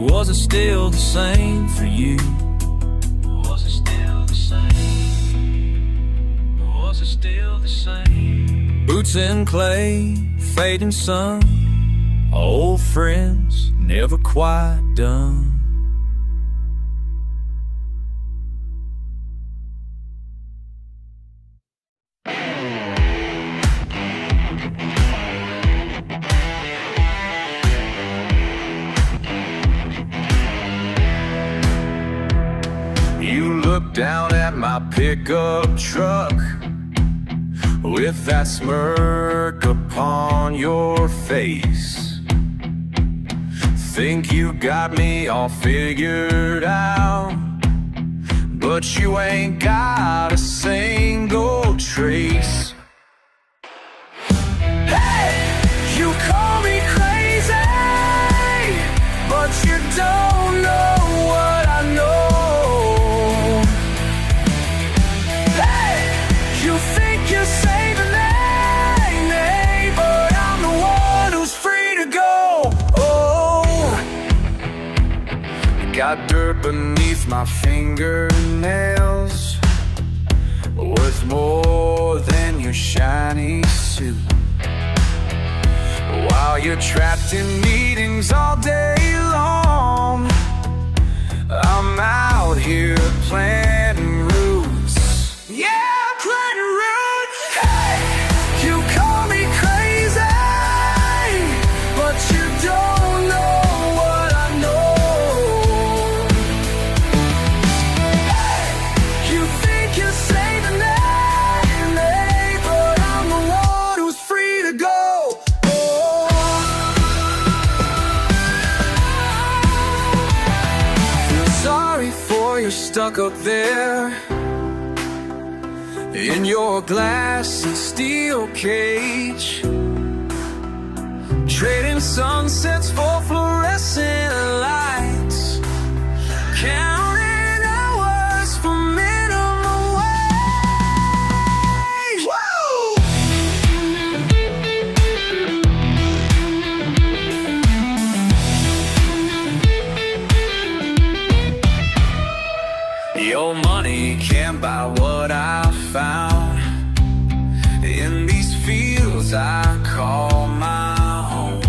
Was it still the same for you? Was it still the same? Was it still the same? Boots in clay, fading sun, old friends never quite done. Down at my pickup truck with that smirk upon your face. Think you got me all figured out, but you ain't got a single trace. Hey, you call me crazy, but you don't know what I know. Got dirt beneath my fingernails, worth more than your shiny suit. While you're trapped in meetings all day long, I'm out here planting roots. Yeah, planting roots. Hey, you call me crazy, but you don't know. Stuck up there in your glass and steel cage, trading sunsets for fluorescent lights, counting hours for minimum wage. Woo! Your money can't buy what I found in these fields I call my home.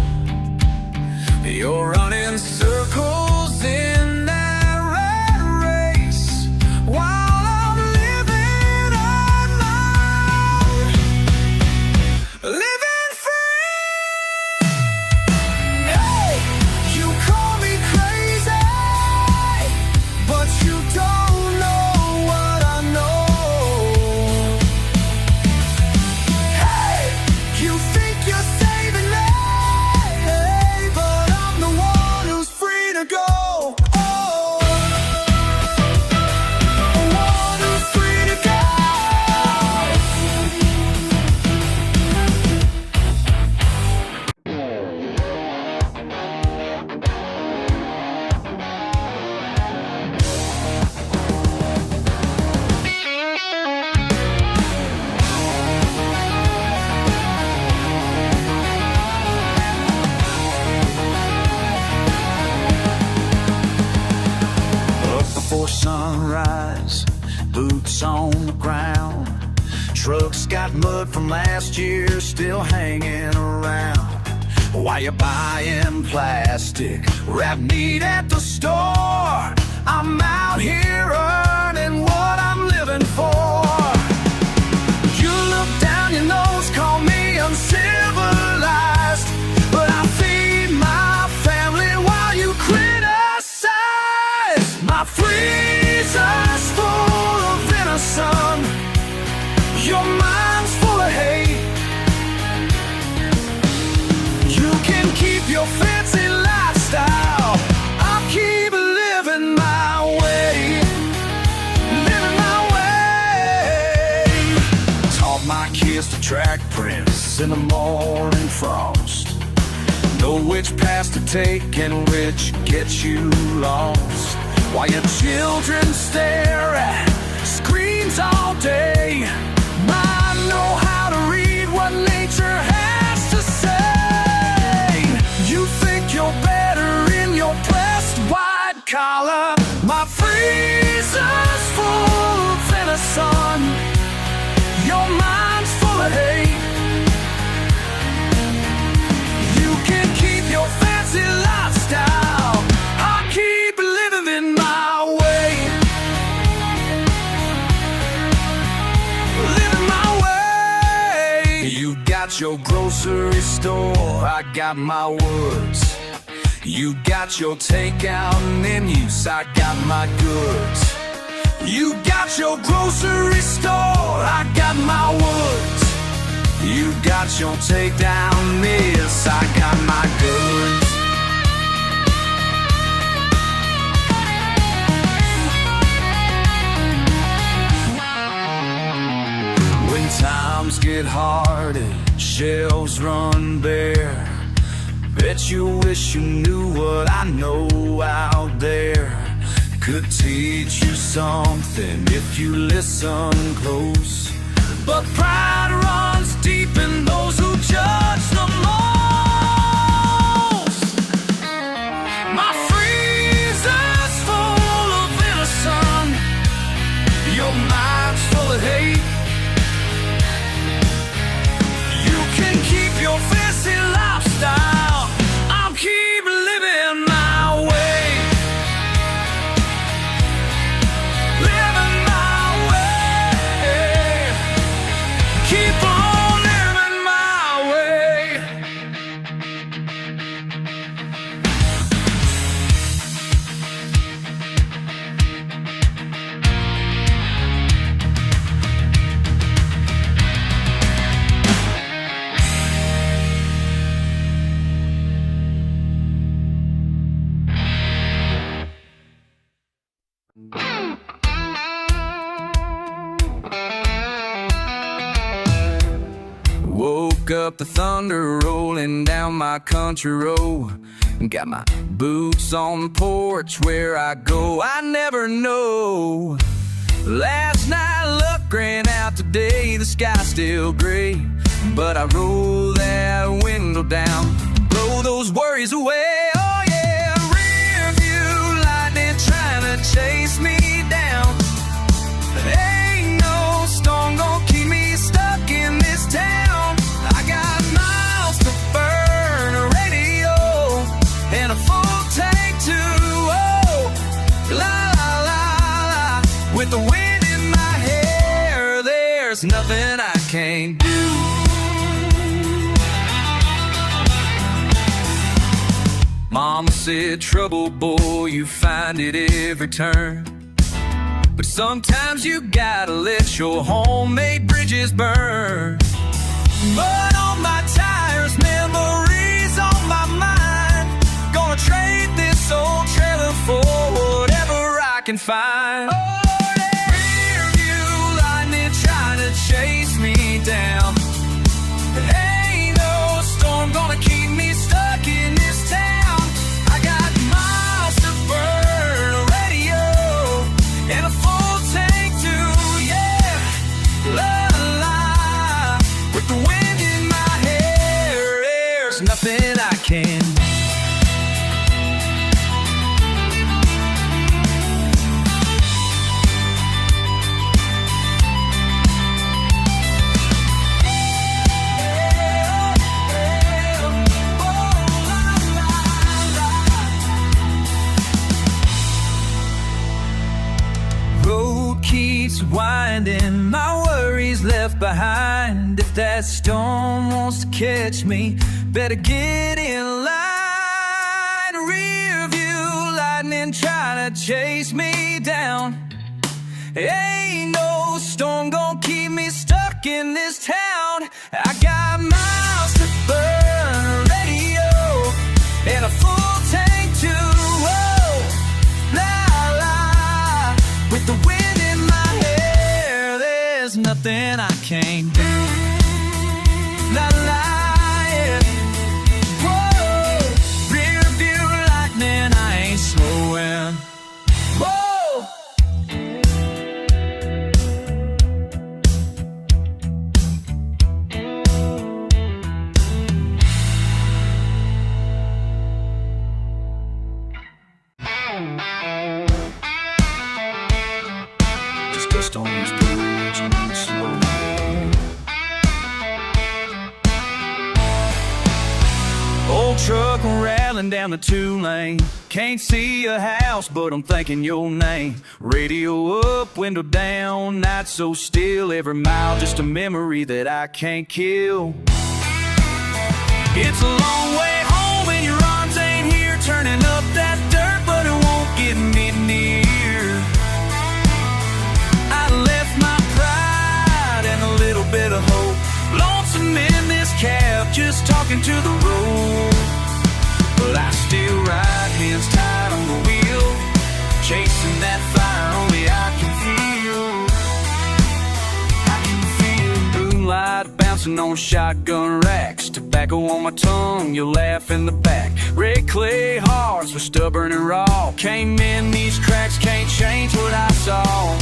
You're running circles in that rat race while I'm living on my own, living free. Hey, you call me crazy, but you don't. Sunrise, boots on the ground, truck's got mud from last year still hanging around. While you're buying plastic wrapped meat at the store, I'm out here earning what I'm living easiest to track prints in the morning frost. Know which paths to take and which gets you lost. While your children stare at screens all day, mine know how to read what nature has to say. You think you're better in your pressed white collar. My freezer's full than a sun. Your mind's full of hate. You can keep your fancy lifestyle. I'll keep living in my way. Living my way. You got your grocery store, I got my woods. You got your takeout menus, I got my goods. You got your grocery store, I got my woods. You got your takedown miss, I got my goods. When times get hard and shelves run bare, bet you wish you knew what I know out there. Could teach you something if you listen close. But pride runs deep in those who judge the most. My freezer's full of innocence. Your mind's full of hate. You can keep your fancy lifestyle. I'll keep living my way. Living my way. Keep on living my way. Woke up the thunder rolling down my country road. Got my boots on the porch where I go, I never know. Last night luck ran out, today the sky's still gray. But I roll that window down, blow those worries away. Oh yeah, rear view lightning trying to chase me down. Ain't no storm gonna keep me stuck in this town. I got miles to burn, a radio, and a full tank too. Oh, la la la la. With the wind in my hair, there's nothing I can't do. Mama said, trouble, boy, you find it every turn. But sometimes you gotta let your homemade bridges burn. Mud on my tires, memories on my mind. Gonna trade this old trailer for whatever I can find. Oh, yeah. Rear view lightning trying to chase me down. Ain't no storm gonna keep me stuck in this town. I got miles to burn, a radio, and a full tank too, yeah. La la, with the wind in my hair, there's nothing I can do. Road keeps winding, my worries left behind. If that storm wants to catch me, better get in line. Rear view lightning trying to chase me down. Ain't no storm gonna keep me stuck in this town. I got miles to burn, a radio, and a full tank too. Oh, la la, with the wind in my hair, there's nothing I can't do. la la, yeah. Whoa, rear view lightning, I ain't slowing. Whoa. Just on these bridge and slow. Old truck rattling down the 2-lane. Can't see a house, but I'm thinking your name. Radio up, window down, night so still. Every mile just a memory that I can't kill. It's a long way home and your arms ain't here. Turning up that dirt, but it won't get me near. I left my pride and a little bit of hope. Lonesome in this cab, just talking to the road. But I still ride, hands tied on the wheel, chasing that fire only I can feel. Moonlight bouncing on shotgun racks, tobacco on my tongue, you laugh in the back. Red clay hearts were stubborn and raw. Came in these cracks, can't change what I saw.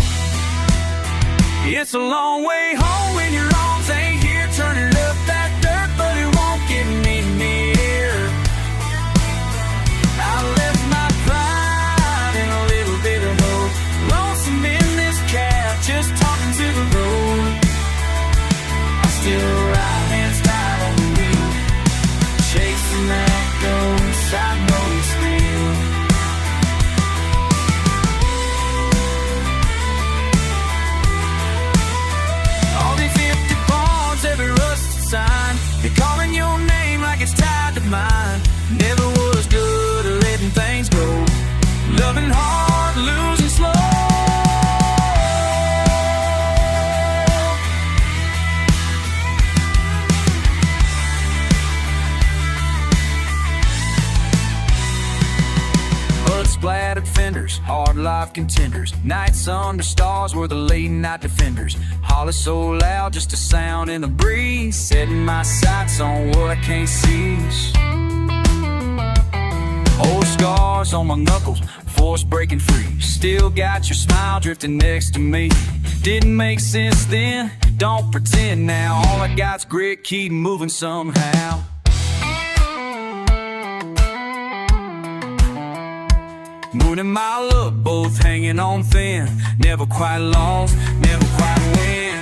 It's a long way home when your arms ain't here. Turning up that dirt, but it won't get me near. I left my pride and a little bit of hope. Lonesome in this cab, just talking to the road. I still ride, hands tied on the wheel, chasing that ghost I know it's real. All these empty barns, every rusted sign, they're calling your name like it's tied to mine. Never was good at letting things go, loving hard, losing slow. Blood splattered fenders, hard life contenders. Nights under stars were the late night defenders. Holler so loud, just a sound in the breeze. Setting my sights on what I can't see. Old scars on my knuckles, force breaking free. Still got your smile drifting next to me. Didn't make sense then, don't pretend now. All I got's grit, keep moving somehow. Moon and mile up, both hanging on thin. Never quite lost, never quite win.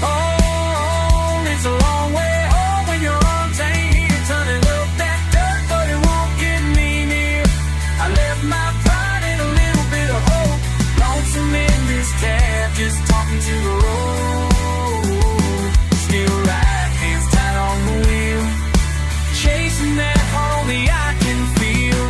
Oh, it's a long way home when your arms ain't here. Turning up that dirt, but it won't get me near. I left my pride and a little bit of hope. Lonesome in this cab, just talking to the road. Still ride, hands tied on the wheel, chasing that heart only I can feel.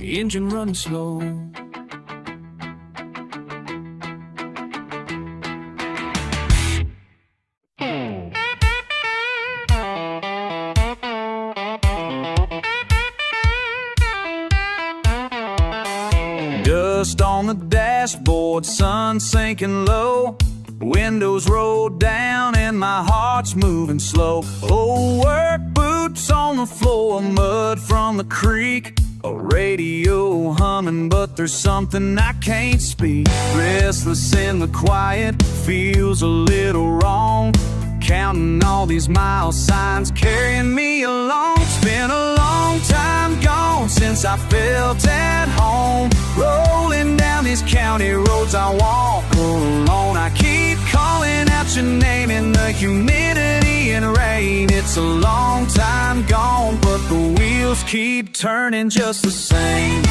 Engine running slow. Dust on the dashboard, sun sinking low. Windows rolled down and my heart's moving slow. Old work boots on the floor, mud from the creek. A radio humming, but there's something I can't speak. Restless in the quiet, feels a little wrong. Counting all these mile signs carrying me along. It's been a long time gone since I felt at home. Rolling down these county roads, I walk alone. I keep calling out your name in the humidity and rain. It's a long time gone, but the wheels keep turning just the same.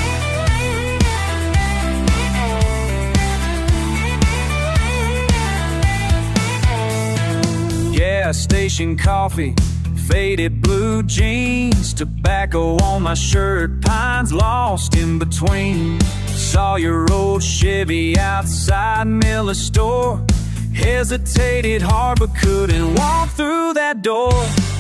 Gas station coffee, faded blue jeans, tobacco on my shirt, pines lost in between. Saw your old Chevy outside Miller's store, Hesitated hard but couldn't walk through that door.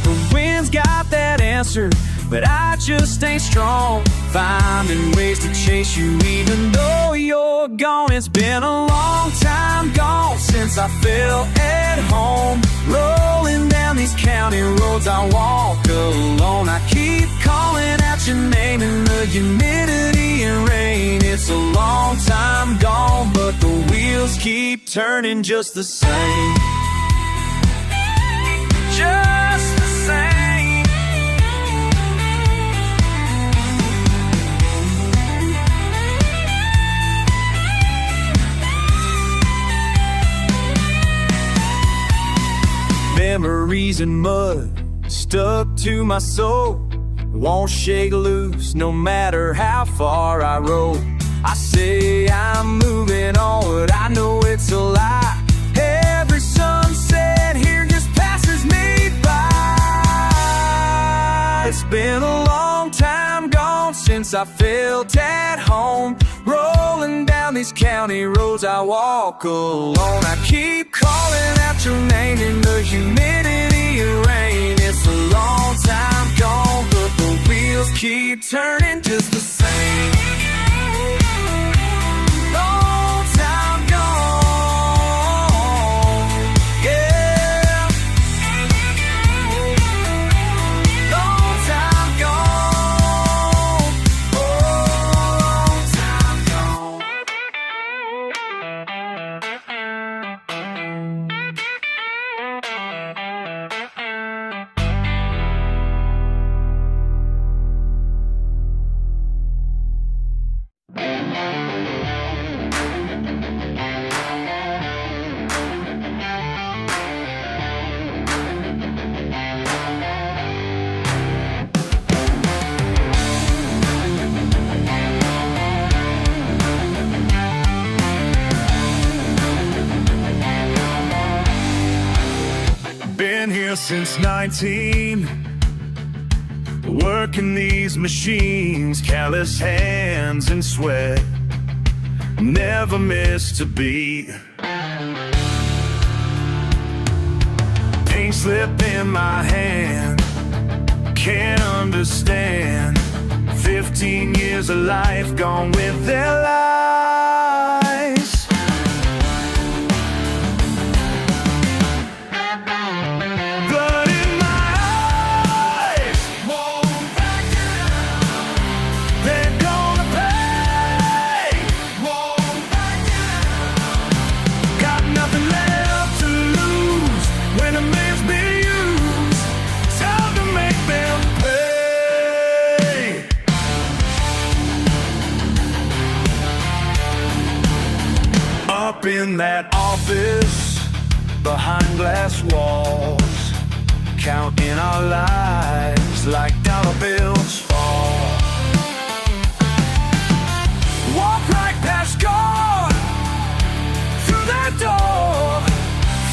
The wind's got that answer, but I just ain't strong. Finding ways to chase you even though you're gone. It's been a long time gone since I felt at home. Rolling down these county roads I walk alone. I keep calling out your name in the humidity and rain. It's a long time gone, but the wheels keep turning just the same. Just the same. Memories and mud stuck to my soul, won't shake loose no matter how far I roll. I say I'm moving on, but I know it's a lie. Every sunset here just passes me by. It's been a long time gone since I felt at home. Rolling down these county roads I walk alone. I keep calling out your name in the humidity and rain. It's a long time gone, but the wheels keep turning just the same. Long time gone, yeah. Long time gone, long time gone. Been here since 19, working these machines, callous hands and sweat, never missed a beat. Paint slip in my hand, can't understand. 15 years of life gone with their lies. Blood in my eyes, won't back down. They're gonna pay, won't back down. Got nothing left to lose when a man's been used. Time to make them pay. Up in that office, behind glass walls, counting our lives like dollar bills fall. Walk right past God, through that door,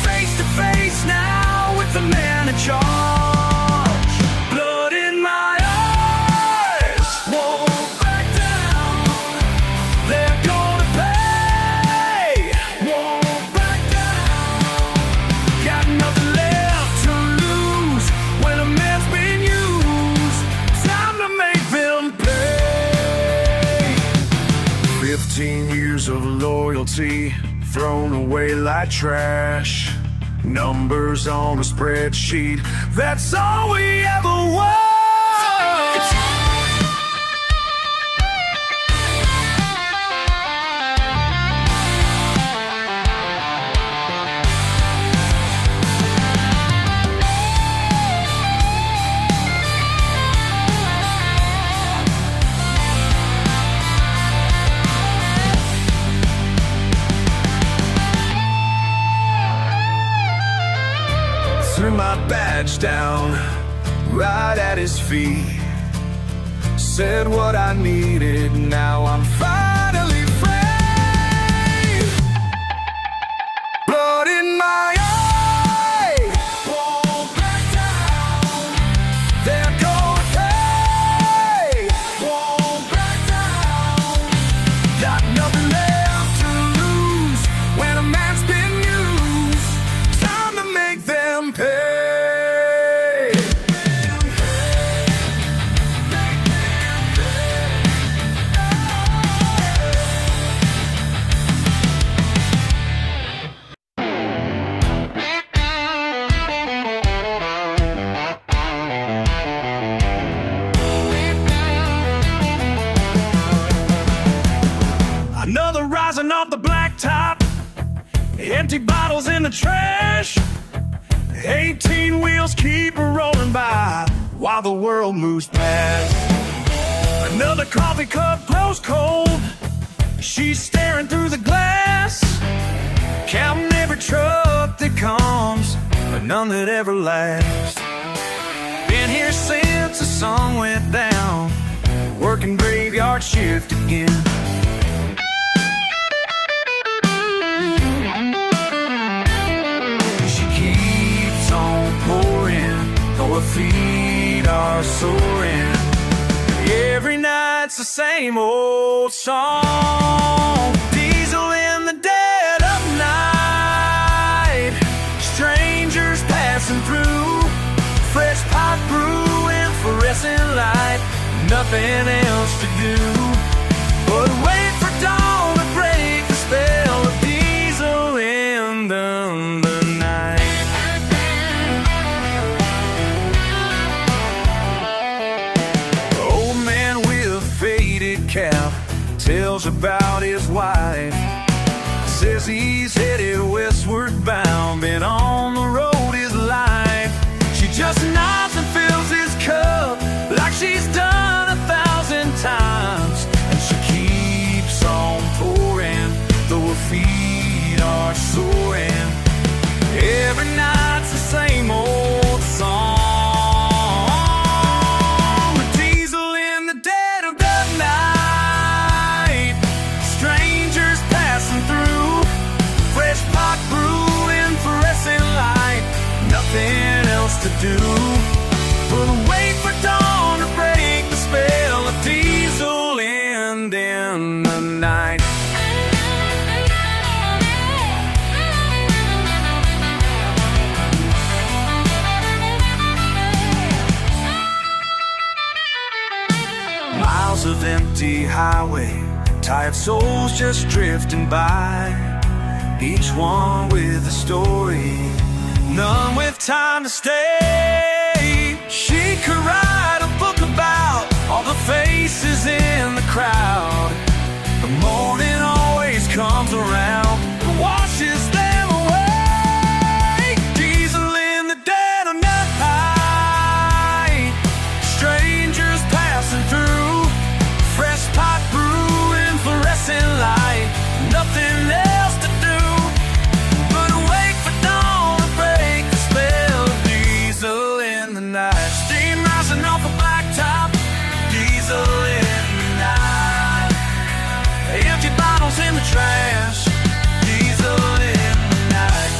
face to face now with the man in charge. Blood in my eyes, won't back down. They're gonna pay, won't back down. Got nothing left to lose when a man's been used. Time to make them pay. 15 years of loyalty thrown away like trash. Numbers on a spreadsheet, that's all we ever want. Threw my badge down right at his feet, said what I needed, now I'm finally free. Blood in my eyes, won't back down. They're gonna pay, won't back down. Got nothing left to lose when a man's been used. Empty bottles in the trash. 18 wheels keep rolling by while the world moves past. Another coffee cup grows cold. She's staring through the glass, counting every truck that comes, but none that ever lasts. Been here since the sun went down, working graveyard shift again. She keeps on pouring, though her feet are soaring. Every night's the same old song. Diesel in the dead of night, strangers passing through, fresh pot brewing, fluorescent light, nothing else to do but wait for dawn to break the spell of diesel in the night. Old man with a faded cap tells about his wife. Says he's headed westward bound, been on the road his life. She just nods and fills his cup like she's done 1,000 times, and she keeps on pouring, though her feet are soaring. Every night's the same old song. Diesel in the dead of the night, strangers passing through, fresh pot brewing, fluorescent light, nothing else to do but wait for dawn to break the spell of diesel in the night. Miles of empty highway, tired souls just drifting by, each one with a story, none with time to stay. She could write a book about all the faces in the crowd. The morning always comes around and washes them away. Diesel in the dead of night, strangers passing through, fresh pot brewing, fluorescent light, nothing else to do but wait for dawn to break the spell of diesel in the night. Steam rising off a blacktop, diesel in the night. Empty bottles in the trash, diesel in the night.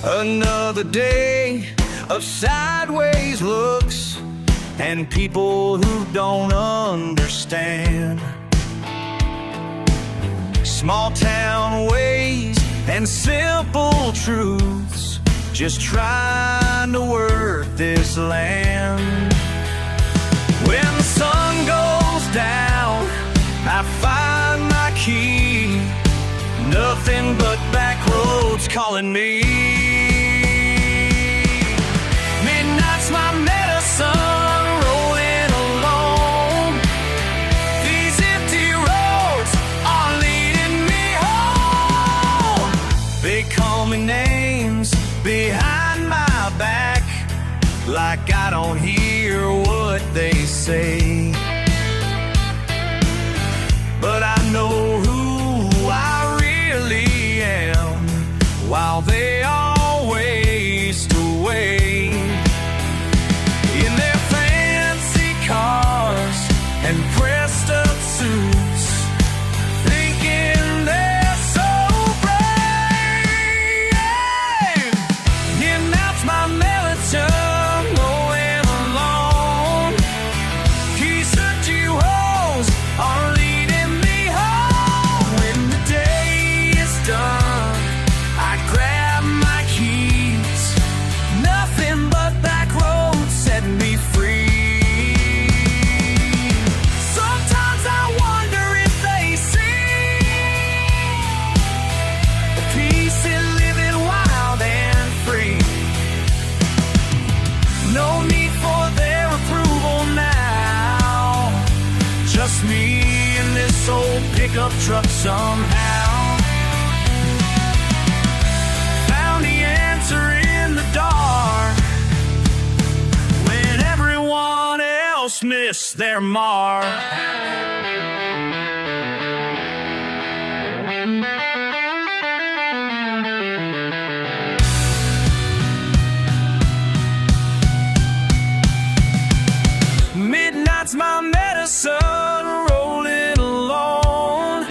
Another day of sideways looks and people who don't understand. Small town ways and simple truths, just trying to work this land. When the sun goes down, I find my key, nothing but back roads calling me. Midnight's my medicine, rolling alone. These empty roads are leading me home. They call me names behind my back, like I don't hear what they say. But I know who I really am, while they all waste away in their fancy cars and pressed up suits, thinking they're so brave. And that's my melatonin going alone. These dirty hoes are leading me home. pickup truck somehow. Found the answer in the dark when everyone else missed their mark. Midnight's my medicine, rolling alone.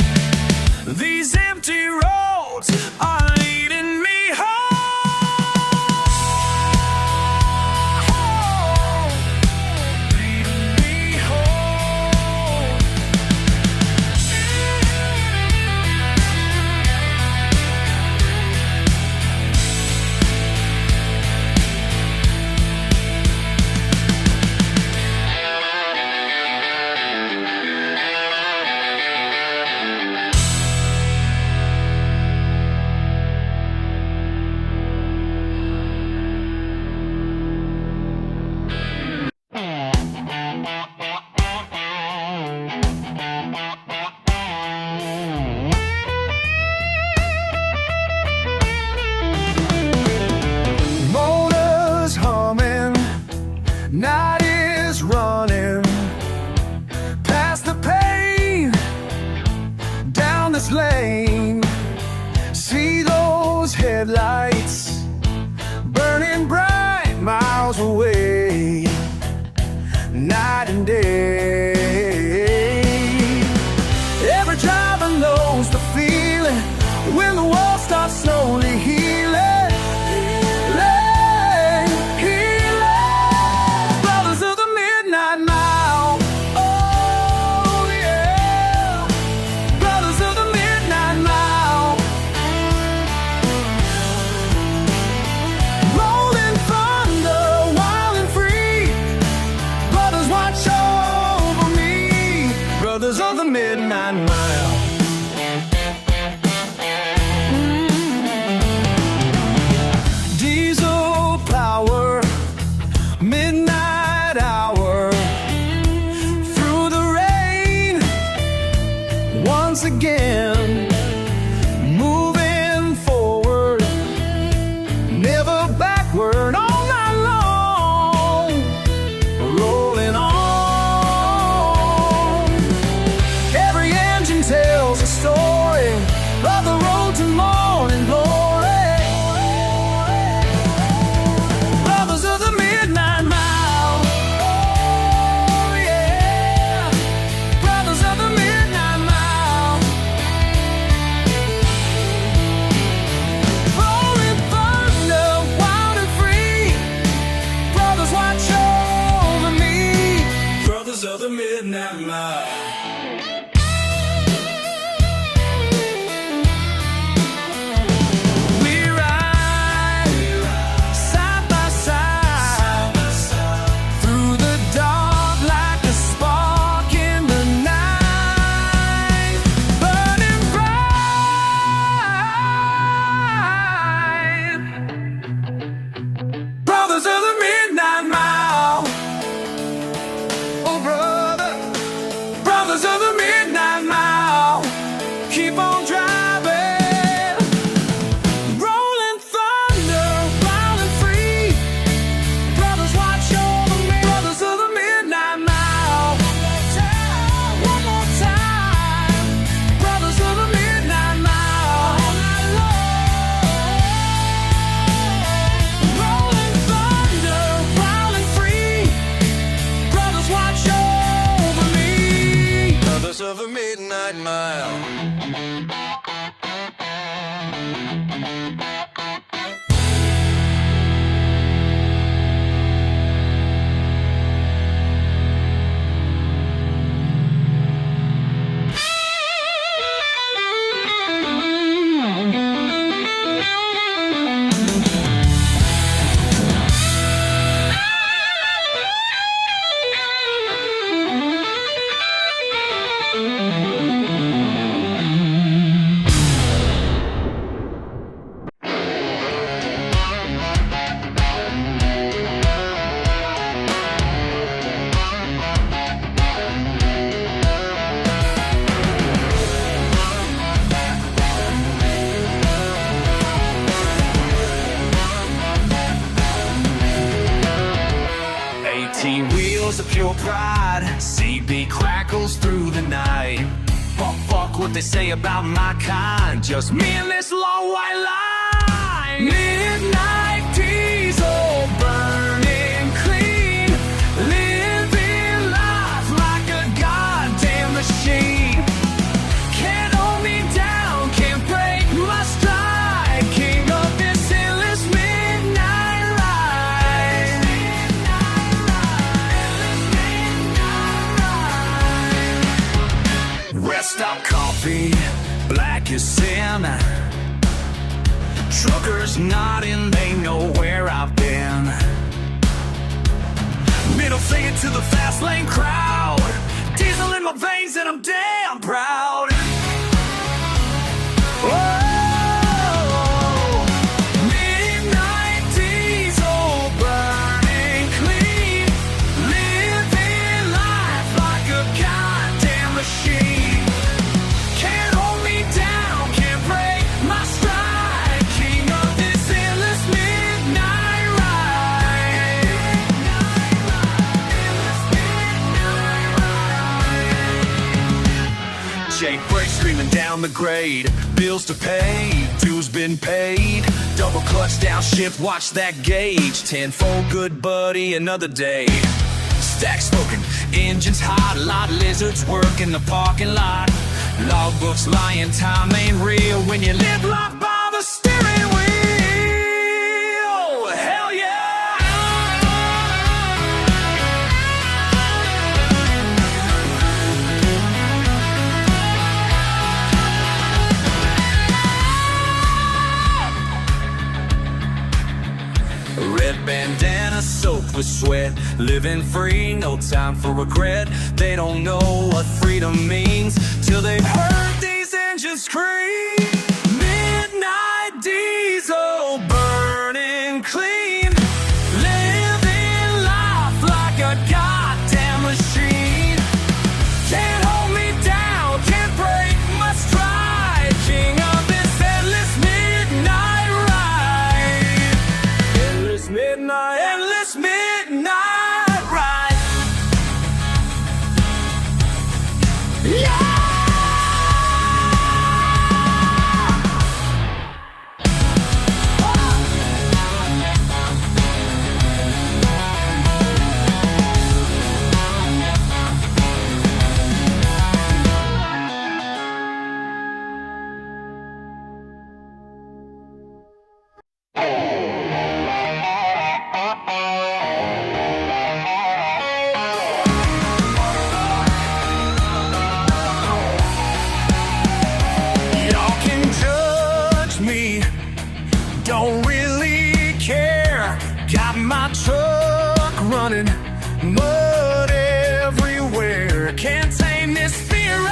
These empty roads are leading me home. Leading me home. Motors humming, night is running, past the pain, down this lane. See those headlights burning bright miles away, night and day. Every driver knows the feeling when the wall starts slowly healing. Brothers of the Midnight Mile. Oh yeah. Brothers of the Midnight Mile. Rolling thunder, wild and free. Brothers, watch your shows of pure pride. CB crackles through the night. Fuck what they say about my kind. Just me and this long white line. Midnight diesel burning clean, living life like a goddamn machine. Can't hold me down, can't break my stride. King of this endless midnight ride. Rest stop coffee, black as sin. Truckers nodding, they know where I've been. Middle finger to the fast lane crowd. Diesel in my veins and I'm damn proud. Oh, midnight diesel burning clean, living life like a goddamn machine. Can't hold me down, can't break my stride. King of this endless midnight ride. Jake breaks screaming down the grade. Bills to pay, dues been paid. Double clutch down shift, watch that gauge. 10-fold good buddy, another day. Stack smoking, engines hot. A lot of lizards work in the parking lot. Logbooks lying, time ain't real when you live life by the steering wheel. Hell yeah! Red bandana soaked with sweat, living free, no time for regret. They don't know what freedom means till they've heard these engines scream. Midnight diesel burning clean, living life like a goddamn machine. Can't hold me down, can't break my stride. King of this endless midnight ride. Endless midnight ride. Yeah! Y'all can judge me, don't really care. Got my truck running, mud everywhere. Can't tame this spirit,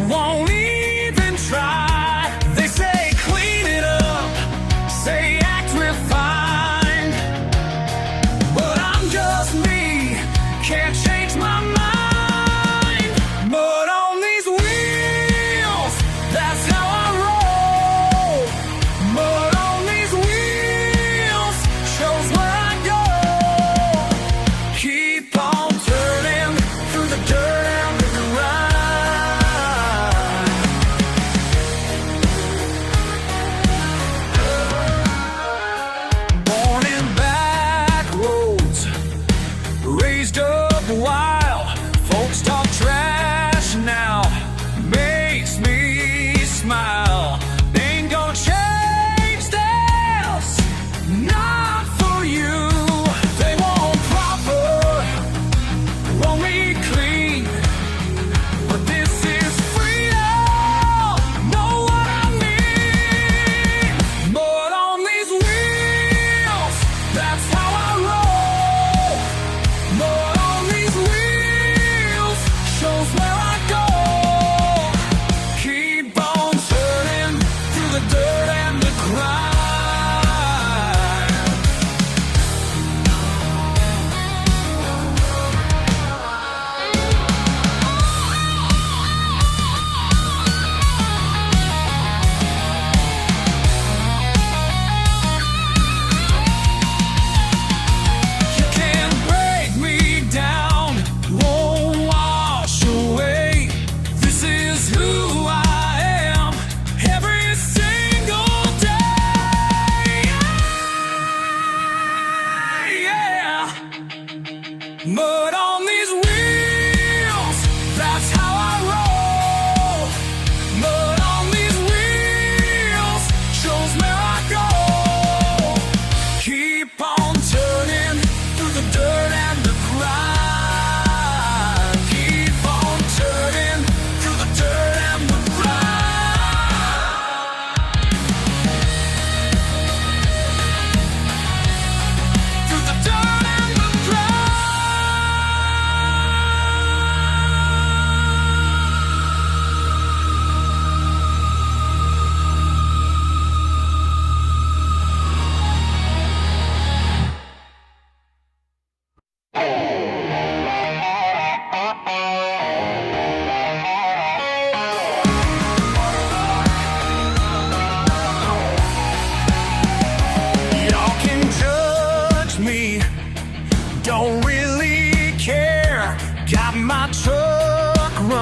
won't even try. They say clean it up, say act refined, but I'm just me, can't change my mind. But on these wheels, that's how I roll. But on these wheels, shows where I go.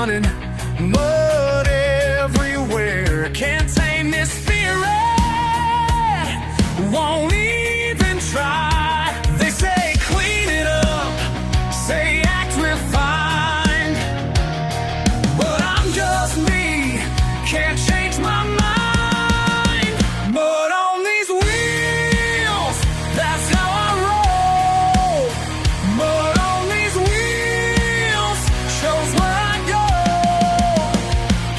running, mud everywhere. Can't tame this spirit, won't even try. They say clean it up, say act refined, but I'm just me, can't change my mind. But on these wheels, that's how I roll. But on these wheels, shows where I go.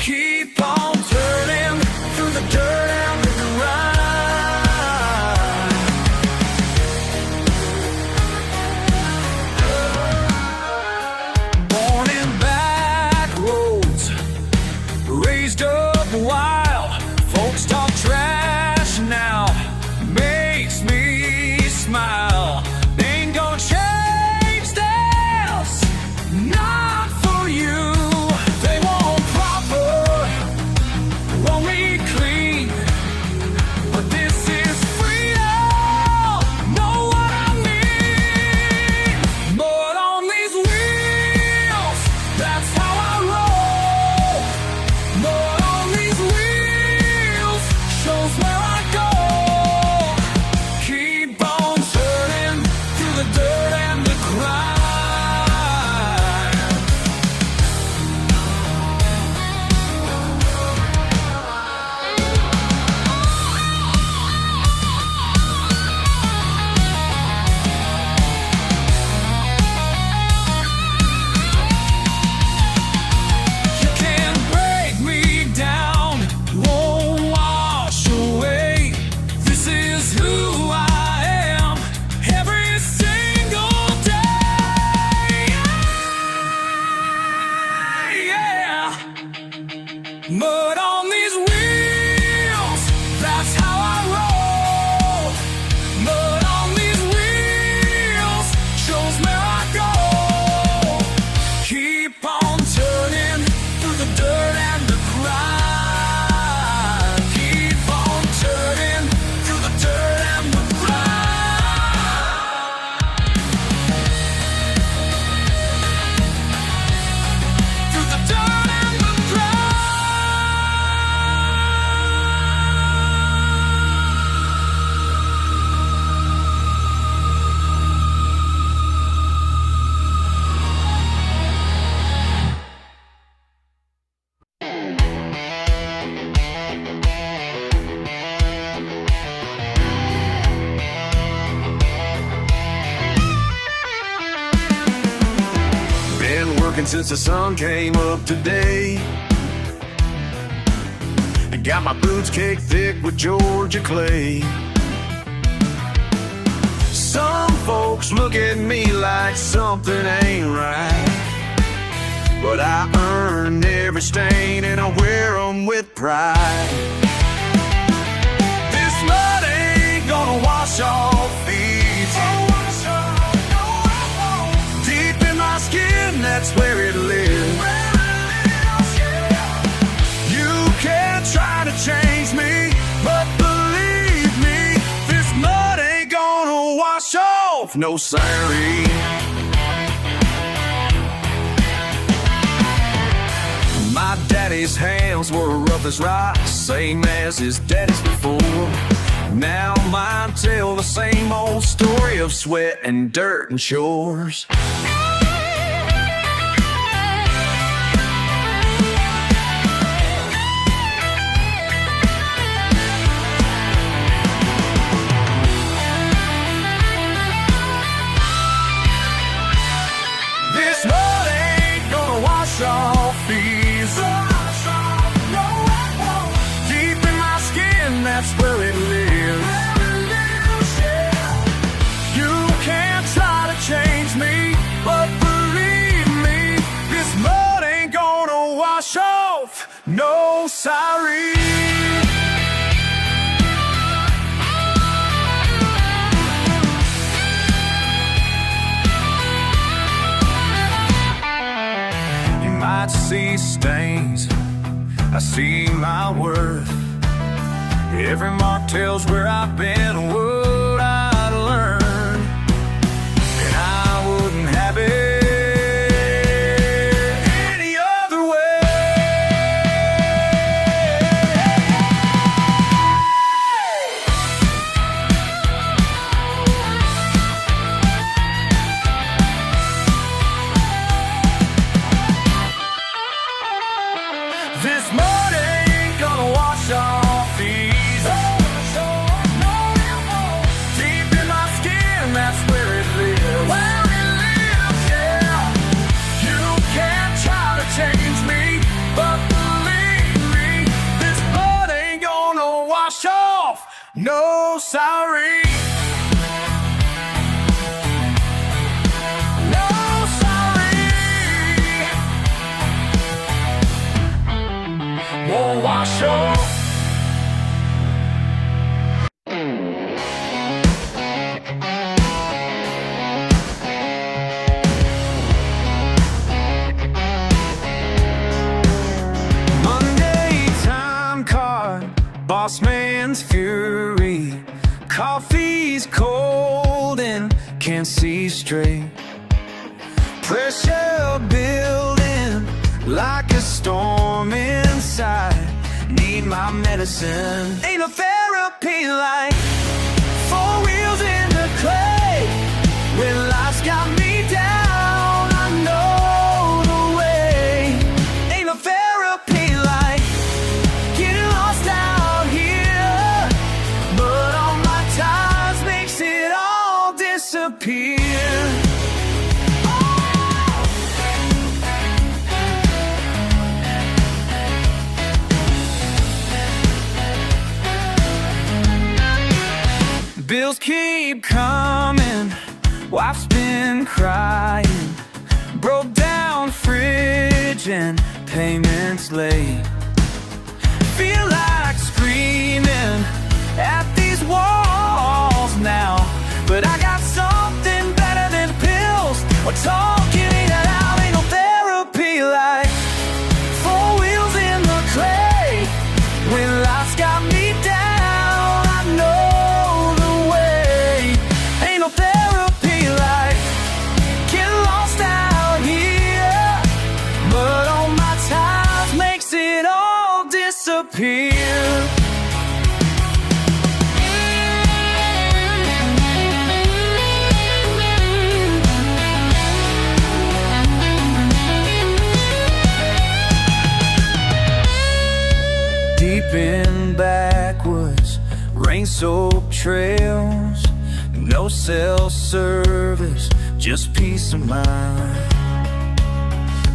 Keep on turning through the dirt and the grind. Born in back roads, raised up wild. Folks talk trash now, makes me smile. They ain't gonna change this, not for you. They want proper, want me clean, but this is freedom, know what I mean. But on these wheels, that's how I roll. But on these wheels, shows where I go. Keep on turning through the dirt and the grind. You can't break me down, won't wash away. This is who I am every single day. Yeah. But on these wheels, that's how I roll. But on these wheels, shows where I go. Keep on turning through the dirt and the grind. Keep on turning through the dirt and the grind. Through the dirt and the grind. Been working since the sun came up today. Got my boots caked thick with Georgia clay. Some folks look at me like something ain't right, but I earn every stain and I wear them with pride. This mud ain't gonna wash off easy. Deep in my skin, that's where it lives. You can't try to change me, but believe me, this mud ain't gonna wash off, no siree. My daddy's hands were rough as rock, same as his daddy's before. Now mine tell the same old story of sweat and dirt and chores. This mud ain't gonna wash off easy. Deep in my skin, that's where it lives. You can't try to change me, but believe me, this mud ain't gonna wash off, no siree. Might see stains, I see my worth. Every mark tells where I've been and what I learned, and I wouldn't have it any other way. off. No, sorry. No, sorry. Won't wash off. Boss man's fury. Coffee's cold and can't see straight. Pressure building like a storm inside. Need my medicine. Ain't no therapy like 4 wheels in the clay. When life's got me down, I know the way. Ain't no therapy like getting lost out here, but all my ties makes it all disappear. Bills keep coming, wife's been crying. Broke down fridge and payments late. Feel like screaming at these walls now, but I got something better than pills or talking it out. Ain't no therapy like 4 wheels in the clay. When life's got me down, I know the way. Ain't no therapy like getting lost out here, but all my ties makes it all disappear. Deep in backwoods, rain-soaked trails, no cell service, just peace of mind.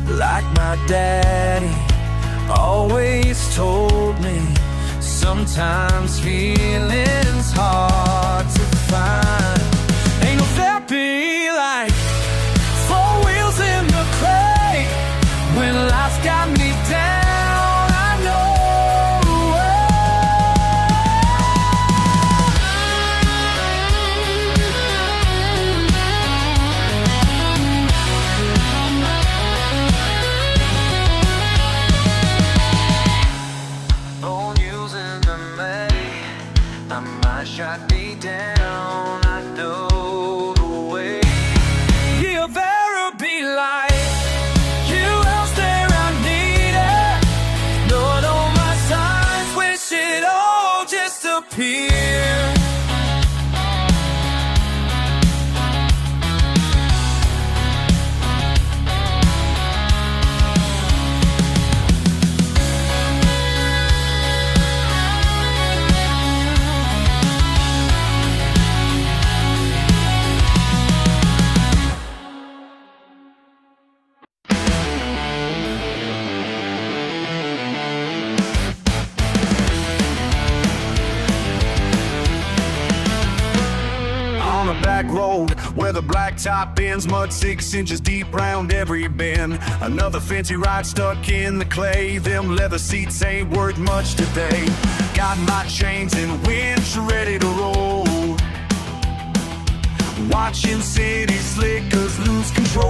Like my daddy always told me, sometimes feeling's hard to find. Ain't no therapy like 4 wheels in the clay. When life's got me down, I know the Old news in the May, I might shut me down, I know the way. Yeah, therapy like you else there I need it. Lord, all my signs wish it all disappear. On a back road where the blacktop ends, mud 6 inches deep round every bend. Another fancy ride stuck in the clay. Them leather seats ain't worth much today. Got my chains and winch ready to roll. Watching city slickers lose control.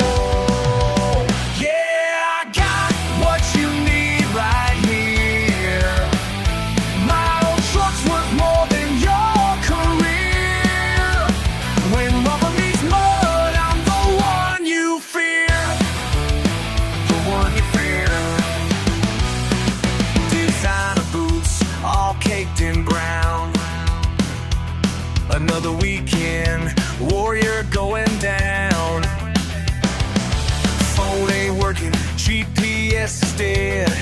Yeah, I got what you need right here. My old truck's worth more than your career. When rubber meets mud, I'm the one you fear. The one you fear. Designer boots, all caked in brown. Another weekend, warrior going down. Phone ain't working, GPS is dead.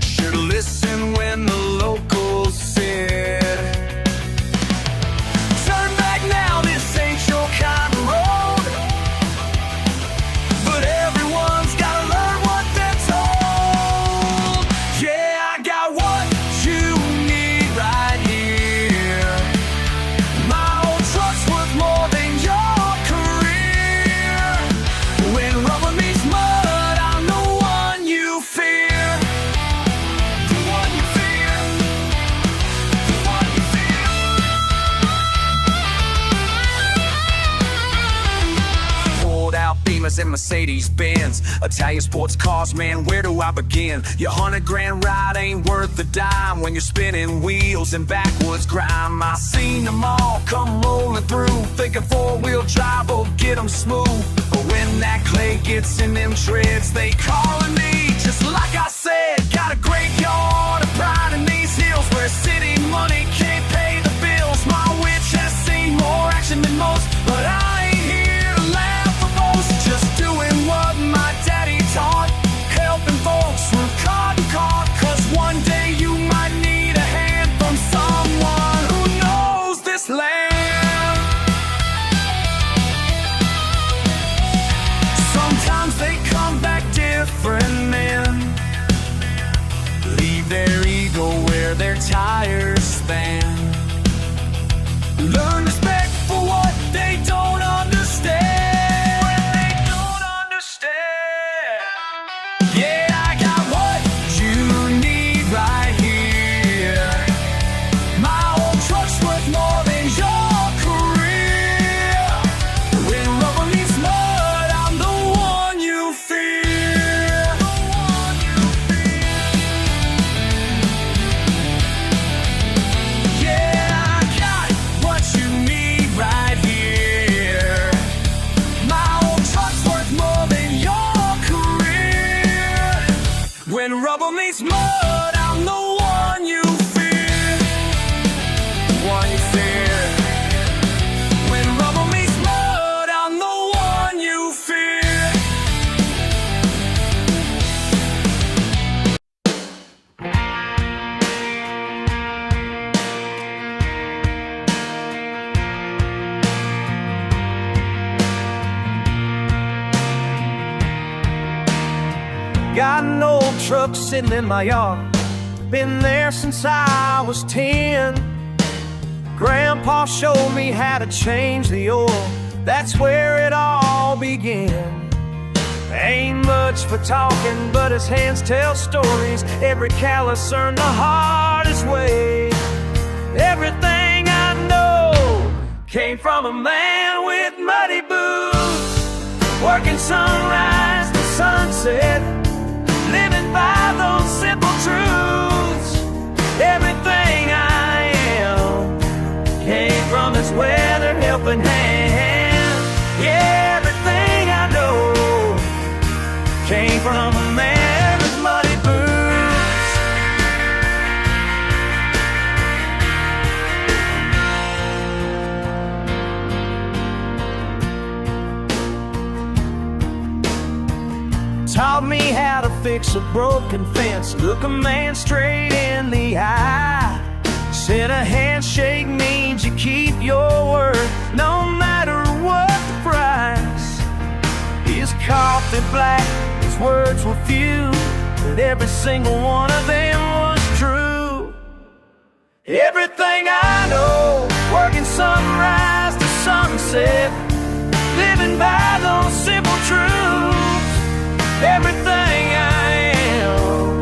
Should've listened when the locals said, turn back now, this ain't your kind of road. But everyone's gotta learn what they're told. Yeah, I got what you need right and Mercedes Benz. Italian sports cars, man, where do I begin? Your 100 grand ride ain't worth a dime when you're spinning wheels and backwoods grime. I seen them all come rolling through, thinking four-wheel drive will get them smooth. But when that clay gets in them treads, they calling me, just like I said. Got a great yard of pride in these hills where city money can't pay the bills. My witch has seen more action than most, but I ain't here to laugh or boast. Just doing what my daddy taught, helping folks from cart to cart. Cause one day you might need a hand from someone who knows this land. Sometimes they come back different men, leave their ego where their tires span. Learn respect for what they don't understand. When they don't understand. Yeah, I got what you need right here. My old truck's worth more than your career. When rubber meets mud, I'm the one you fear. Yeah, I got what you need right here. My old truck's worth more than your career. When rubber meets mud, I'm the one you fear. One you fear. When rubber meets mud, I'm the one you fear. Got an old truck sitting in my yard, been there since I was 10. Grandpa showed me how to change the oil, that's where it all began. Ain't much for talking, but his hands tell stories. Every callus earned the hardest way. Everything I know came from a man with muddy boots, working sunrise to sunset, living by those simple truths. Everything I am came from his weather helping hand. Yeah, everything I know came from a man with muddy boots. Taught me how to fix a broken fence, look a man straight in the eye. Said a handshake means you keep your word, no matter what the price. His coffee black, his words were few, but every single one of them was true. Everything I know, working sunrise to sunset, living by those simple truths. Everything I am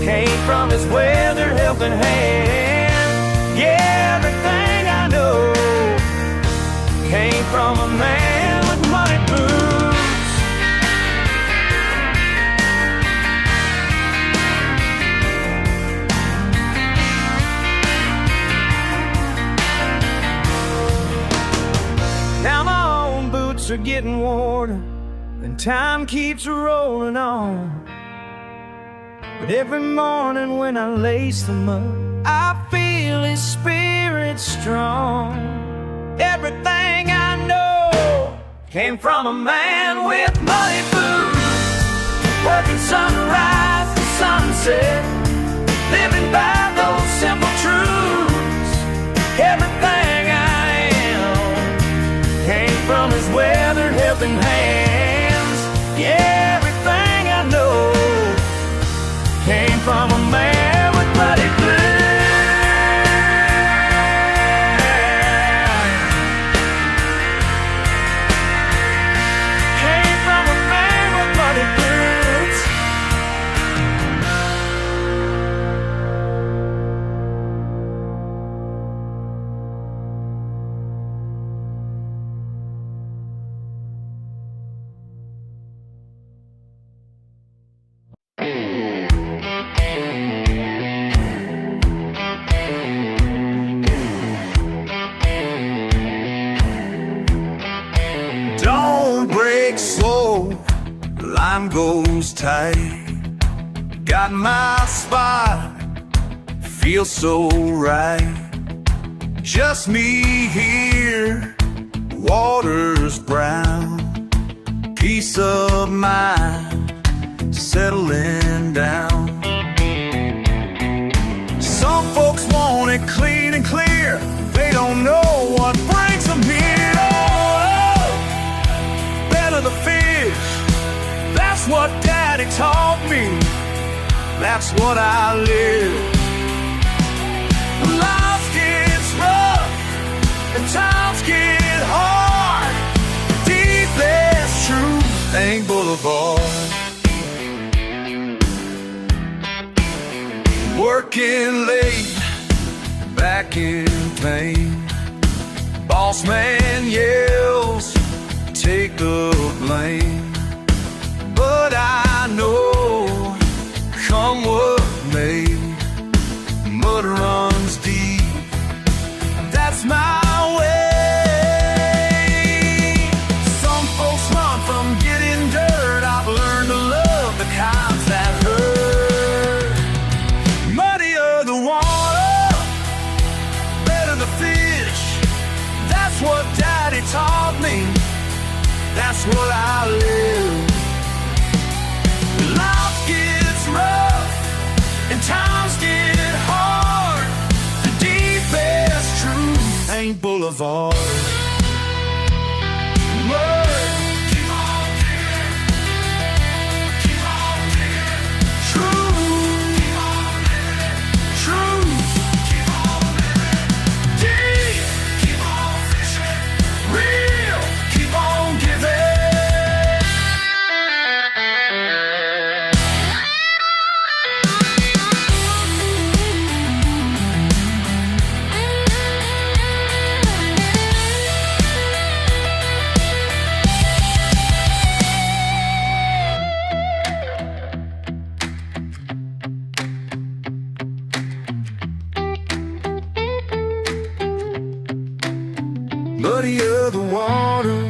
came from his weather helping hand. Yeah, everything I know came from a man with muddy boots. Now my own boots are getting worn, and time keeps rolling on. But every morning when I lace them up, I feel his spirit strong. Everything I know came from a man with muddy boots, working sunrise to sunset, living by those simple truths. Everything I am came from his weather helping hands. Yeah, everything I know came from a man with muddy boots. Came from a man with muddy boots. Time goes tight. Got my spot, feels so right. Just me here, water's brown. Peace of mind, settling down. Some folks want it clean and clear. They don't know what brings them here. Oh, better the fish. That's what Daddy taught me. That's what I live. Life gets rough and times get hard. Deepest truth ain't boulevard. Working late, back in pain. Boss man yells, take the blame. But I know, come what may, mud runs deep. That's my way. Some folks run from getting dirt. I've learned to love the kinds that hurt. Muddier the water, better the fish. That's what Daddy taught me. That's what I live. Life gets rough and times get hard. The deepest truth ain't boulevard. Word. Keep on digging. Keep on digging. Truth. Keep on living. Truth. Keep on living. Deep. Keep on fishing. Real. Keep on giving. Muddier the water,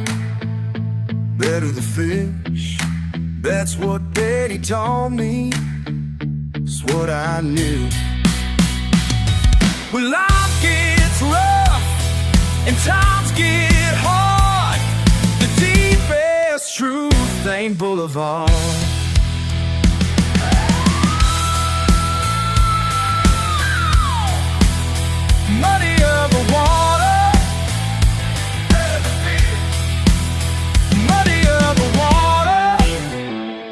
better the fish. That's what Daddy taught me. It's what I knew. When life gets rough and times get hard, the deepest truth ain't boulevard. Muddier the water, better the fish. Muddier the water,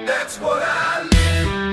that's what I live.